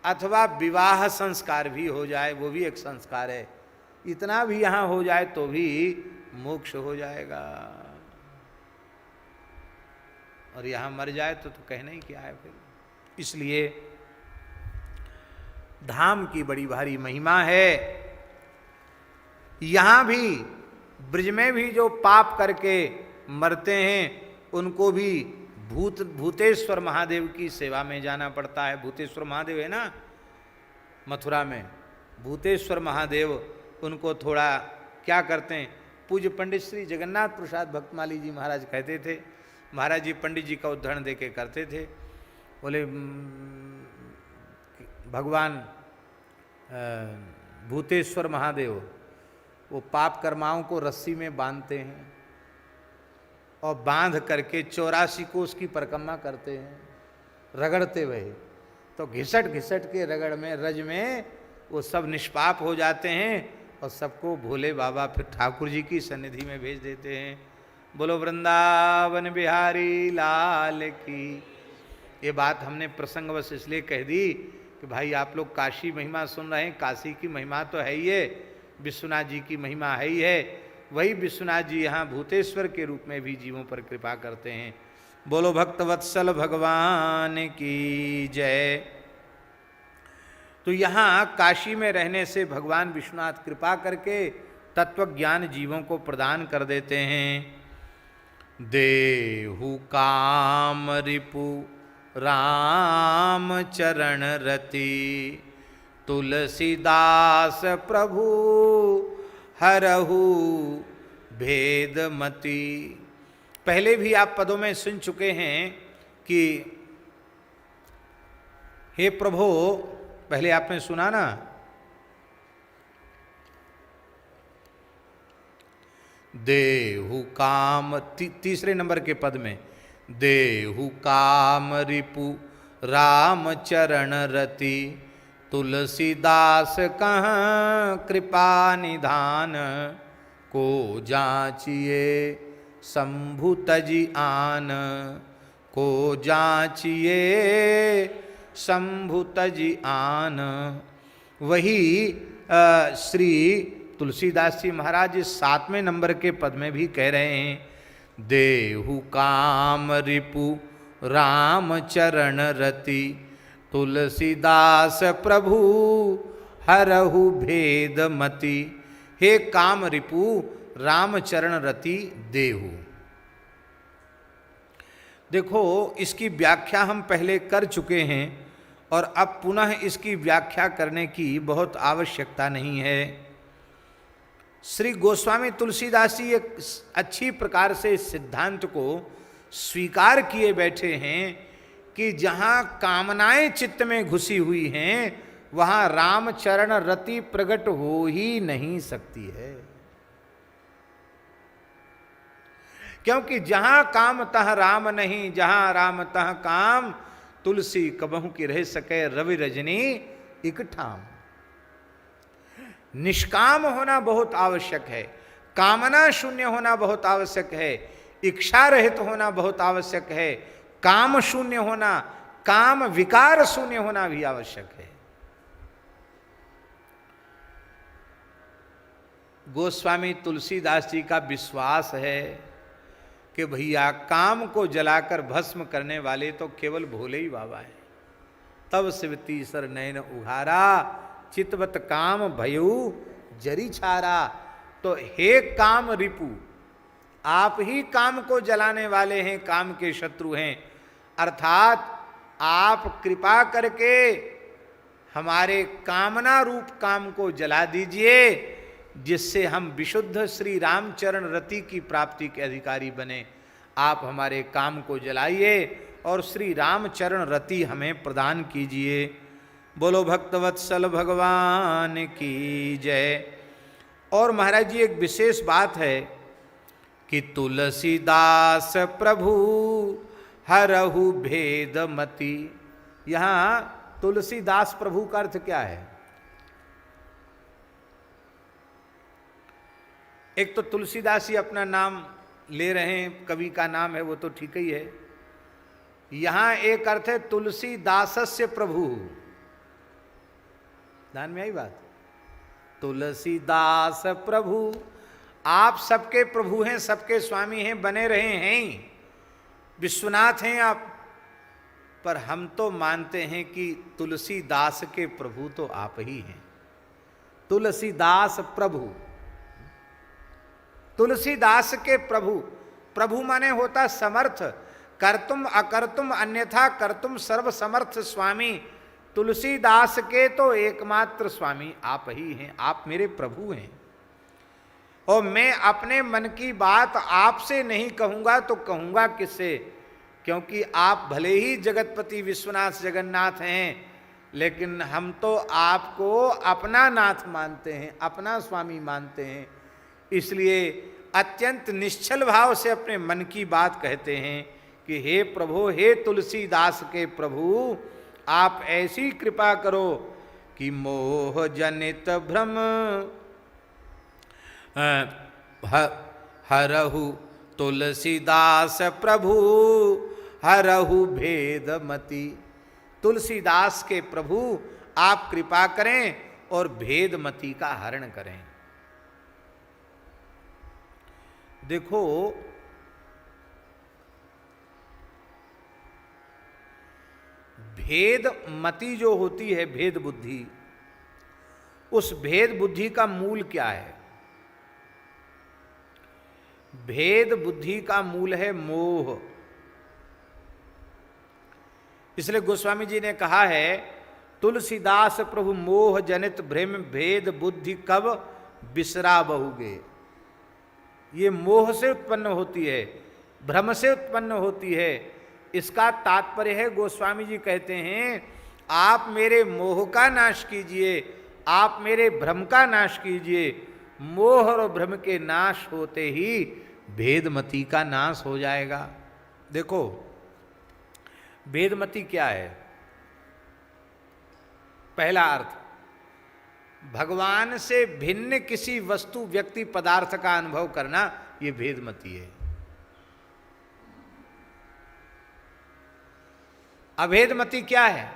अथवा विवाह संस्कार भी हो जाए, वो भी एक संस्कार है। इतना भी यहां हो जाए तो भी मोक्ष हो जाएगा। और यहां मर जाए तो कहना ही क्या है फिर। इसलिए धाम की बड़ी भारी महिमा है। यहां भी ब्रज में भी जो पाप करके मरते हैं उनको भी भूतेश्वर महादेव की सेवा में जाना पड़ता है। भूतेश्वर महादेव है ना मथुरा में, भूतेश्वर महादेव, उनको थोड़ा क्या करते हैं, पूज्य पंडित श्री जगन्नाथ प्रसाद भक्तमाली जी महाराज कहते थे, महाराज जी पंडित जी का उदाहरण देके करते थे, बोले भगवान भूतेश्वर महादेव वो पाप कर्माओं को रस्सी में बांधते हैं और बांध करके 84 कोस की परिक्रमा करते हैं रगड़ते हुए। तो घिसट घिसट के रगड़ में रज में वो सब निष्पाप हो जाते हैं और सबको भोले बाबा फिर ठाकुर जी की सन्निधि में भेज देते हैं। बोलो वृंदावन बिहारी लाल की। ये बात हमने प्रसंगवश इसलिए कह दी कि भाई आप लोग काशी महिमा सुन रहे हैं। काशी की महिमा तो है ही है, विश्वनाथ जी की महिमा है ही है। वही विश्वनाथ जी यहाँ भूतेश्वर के रूप में भी जीवों पर कृपा करते हैं। बोलो भक्तवत्सल भगवान की जय। तो यहाँ काशी में रहने से भगवान विश्वनाथ कृपा करके तत्व ज्ञान जीवों को प्रदान कर देते हैं। देहु काम रिपु राम चरण रति, तुलसीदास प्रभु हरहु भेदमति। पहले भी आप पदों में सुन चुके हैं कि हे प्रभु, पहले आपने सुना ना, देहु काम, तीसरे नंबर के पद में, देहु काम रिपु राम चरण रति, तुलसीदास कहाँ कृपा निधान, को जाचिए शंभु तजी आन, को जाचिए शंभु तजी आन। वही श्री तुलसीदास जी महाराज इस 7वें नंबर के पद में भी कह रहे हैं, देहु काम रिपु राम चरण रति, तुलसीदास प्रभु हरहु भेदमति। हे काम रिपु राम चरण रति देहु। देखो, इसकी व्याख्या हम पहले कर चुके हैं और अब पुनः इसकी व्याख्या करने की बहुत आवश्यकता नहीं है। श्री गोस्वामी तुलसीदास जी एक अच्छी प्रकार से इस सिद्धांत को स्वीकार किए बैठे हैं कि जहाँ कामनाएं चित्त में घुसी हुई हैं वहाँ रामचरण रति प्रकट हो ही नहीं सकती है, क्योंकि जहाँ काम तह राम नहीं, जहाँ राम तह काम, तुलसी कबहू की रह सके रवि रजनी इक ठाम। निष्काम होना बहुत आवश्यक है, कामना शून्य होना बहुत आवश्यक है, इच्छा रहित होना बहुत आवश्यक है, काम शून्य होना, काम विकार शून्य होना भी आवश्यक है। गोस्वामी तुलसीदास जी का विश्वास है कि भैया काम को जलाकर भस्म करने वाले तो केवल भोले ही बाबा हैं। तब शिवती सर नयन उघारा, चितवत काम भयु जरी छारा। तो हे काम रिपु, आप ही काम को जलाने वाले हैं, काम के शत्रु हैं। अर्थात आप कृपा करके हमारे कामना रूप काम को जला दीजिए, जिससे हम विशुद्ध श्री रामचरण रति की प्राप्ति के अधिकारी बने। आप हमारे काम को जलाइए और श्री रामचरण रति हमें प्रदान कीजिए। बोलो भक्तवत्सल भगवान की जय। और महाराज जी, एक विशेष बात है कि तुलसीदास प्रभु हरहु भेदमति। यहाँ तुलसीदास प्रभु का अर्थ क्या है? एक तो तुलसीदास ही अपना नाम ले रहे हैं, कवि का नाम है, वो तो ठीक ही है। यहां एक अर्थ है तुलसीदासस्य प्रभु। ध्यान में आई बात? तुलसीदास प्रभु, आप सबके प्रभु हैं, सबके स्वामी हैं, बने रहे हैं, विश्वनाथ हैं आप, पर हम तो मानते हैं कि तुलसीदास के प्रभु तो आप ही हैं। तुलसीदास प्रभु, तुलसीदास के प्रभु। प्रभु माने होता समर्थ, कर्तुम अकर्तुम अन्यथा कर्तुम सर्व समर्थ स्वामी। तुलसीदास के तो एकमात्र स्वामी आप ही हैं, आप मेरे प्रभु हैं। और मैं अपने मन की बात आपसे नहीं कहूंगा तो कहूंगा किससे? क्योंकि आप भले ही जगतपति विश्वनाथ जगन्नाथ हैं, लेकिन हम तो आपको अपना नाथ मानते हैं, अपना स्वामी मानते हैं, इसलिए अत्यंत निश्चल भाव से अपने मन की बात कहते हैं कि हे प्रभु, हे तुलसीदास के प्रभु, आप ऐसी कृपा करो कि मोह जनित भ्रम हरहु तुलसीदास प्रभु, हरहु भेदमति। तुलसीदास के प्रभु आप कृपा करें और भेदमति का हरण करें। देखो, भेदमति जो होती है, भेद बुद्धि, उस भेद बुद्धि का मूल क्या है? भेद बुद्धि का मूल है मोह। इसलिए गोस्वामी जी ने कहा है, तुलसीदास प्रभु मोह जनित भ्रम भेद बुद्धि कब बिसरा बहुगे। ये मोह से उत्पन्न होती है, भ्रम से उत्पन्न होती है। इसका तात्पर्य है, गोस्वामी जी कहते हैं, आप मेरे मोह का नाश कीजिए, आप मेरे भ्रम का नाश कीजिए। मोह और भ्रम के नाश होते ही भेदमति का नाश हो जाएगा। देखो, भेदमति क्या है? पहला अर्थ, भगवान से भिन्न किसी वस्तु, व्यक्ति, पदार्थ का अनुभव करना, यह भेदमति है। अभेदमति क्या है?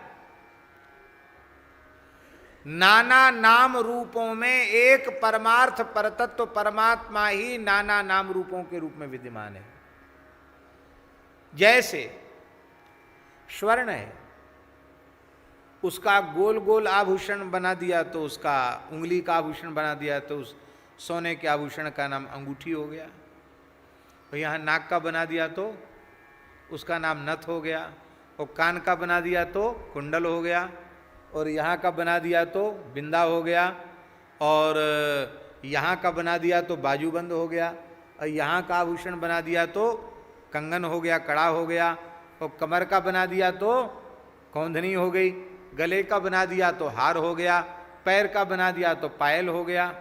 नाना नाम रूपों में एक परमार्थ परतत्व परमात्मा ही नाना नाम रूपों के रूप में विद्यमान है। जैसे स्वर्ण है, उसका गोल गोल आभूषण बना दिया तो उसका उंगली का आभूषण बना दिया तो उस सोने के आभूषण का नाम अंगूठी हो गया। और यहाँ नाक का बना दिया तो उसका नाम नथ हो गया, और कान का बना दिया तो कुंडल हो गया, और यहाँ का बना दिया तो बिंदा हो गया, और यहाँ का बना दिया तो बाजूबंद हो गया, और यहाँ का आभूषण बना दिया तो कंगन हो गया, कड़ा हो गया, और कमर का बना दिया तो कौंधनी हो गई, गले का बना दिया तो हार हो गया, पैर का बना दिया तो पायल हो गया।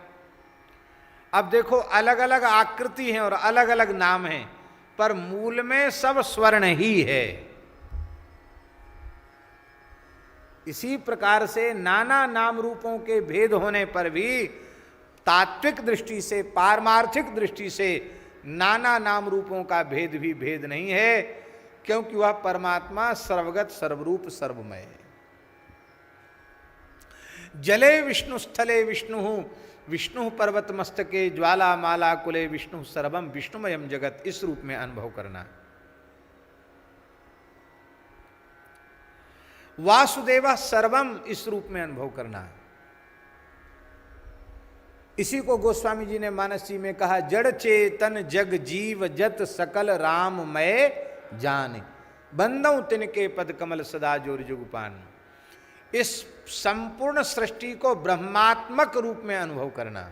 अब देखो, अलग अलग आकृति हैं और अलग अलग नाम हैं, पर मूल में सब स्वर्ण ही है। इसी प्रकार से नाना नाम रूपों के भेद होने पर भी तात्विक दृष्टि से, पारमार्थिक दृष्टि से नाना नाम रूपों का भेद भी भेद नहीं है, क्योंकि वह परमात्मा सर्वगत, सर्वरूप, सर्वमय है। जले विष्णु स्थले विष्णु, विष्णु पर्वत मस्तके ज्वाला माला कुले विष्णु सर्वम विष्णुमयम जगत, इस रूप में अनुभव करना। वासुदेव सर्वम, इस रूप में अनुभव करना है। इसी को गोस्वामी जी ने मानस जी में कहा, जड़ चेतन जग जीव जत सकल राममय जाने, बंदौ तिनके पद कमल सदा जोर जुगपान। इस संपूर्ण सृष्टि को ब्रह्मात्मक रूप में अनुभव करना,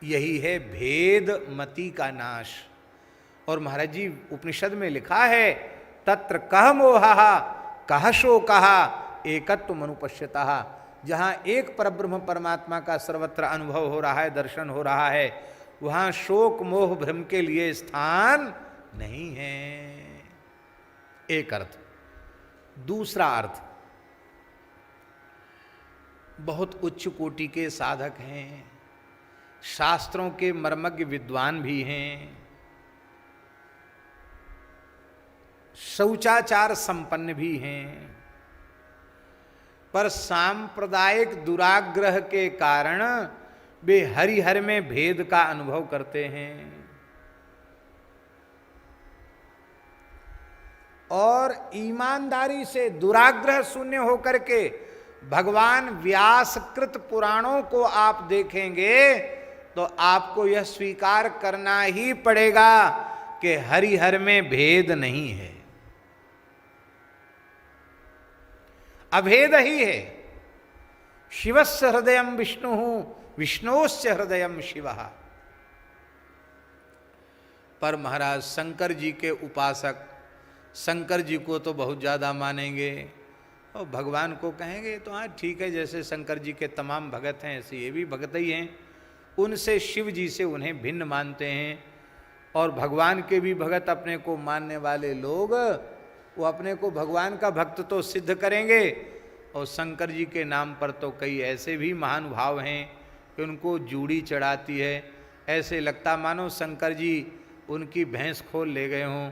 यही है भेदमति का नाश। और महाराज जी उपनिषद में लिखा है, तत्र कह मोहा कह शोकः एकत्व मनुपश्यतः। जहाँ एक परब्रह्म परमात्मा का सर्वत्र अनुभव हो रहा है, दर्शन हो रहा है, वहाँ शोक मोह भ्रम के लिए स्थान नहीं है। एक अर्थ। दूसरा अर्थ, बहुत उच्च कोटि के साधक हैं, शास्त्रों के मर्मज्ञ विद्वान भी हैं, शौचाचार संपन्न भी हैं, पर सांप्रदायिक दुराग्रह के कारण वे हरिहर में भेद का अनुभव करते हैं। और ईमानदारी से दुराग्रह शून्य होकर के भगवान व्यासकृत पुराणों को आप देखेंगे तो आपको यह स्वीकार करना ही पड़ेगा कि हरिहर में भेद नहीं है, अभेद ही है। शिवस्य हृदयम विष्णु, विष्णोस्य हृदयम शिवः। पर महाराज शंकर जी के उपासक, शंकर जी को तो बहुत ज़्यादा मानेंगे और भगवान को कहेंगे तो हाँ ठीक है, जैसे शंकर जी के तमाम भगत हैं ऐसे ये भी भगत ही हैं। उनसे, शिव जी से उन्हें भिन्न मानते हैं। और भगवान के भी भगत अपने को मानने वाले लोग, वो अपने को भगवान का भक्त तो सिद्ध करेंगे, और शंकर जी के नाम पर तो कई ऐसे भी महानुभाव हैं कि उनको जूड़ी चढ़ाती है। ऐसे लगता मानो शंकर जी उनकी भैंस खोल ले गए हों,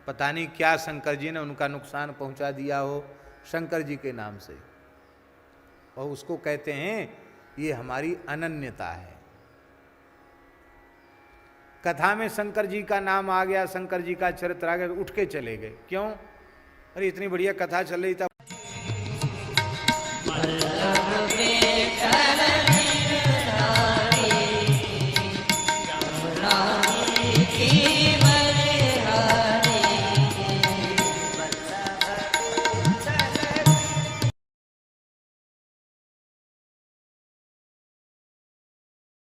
पता नहीं क्या शंकर जी ने उनका नुकसान पहुंचा दिया हो शंकर जी के नाम से। और उसको कहते हैं ये हमारी अनन्यता है। कथा में शंकर जी का नाम आ गया, शंकर जी का चरित्र आ गया, तो उठ के चले गए। क्यों? अरे इतनी बढ़िया कथा चल रही था।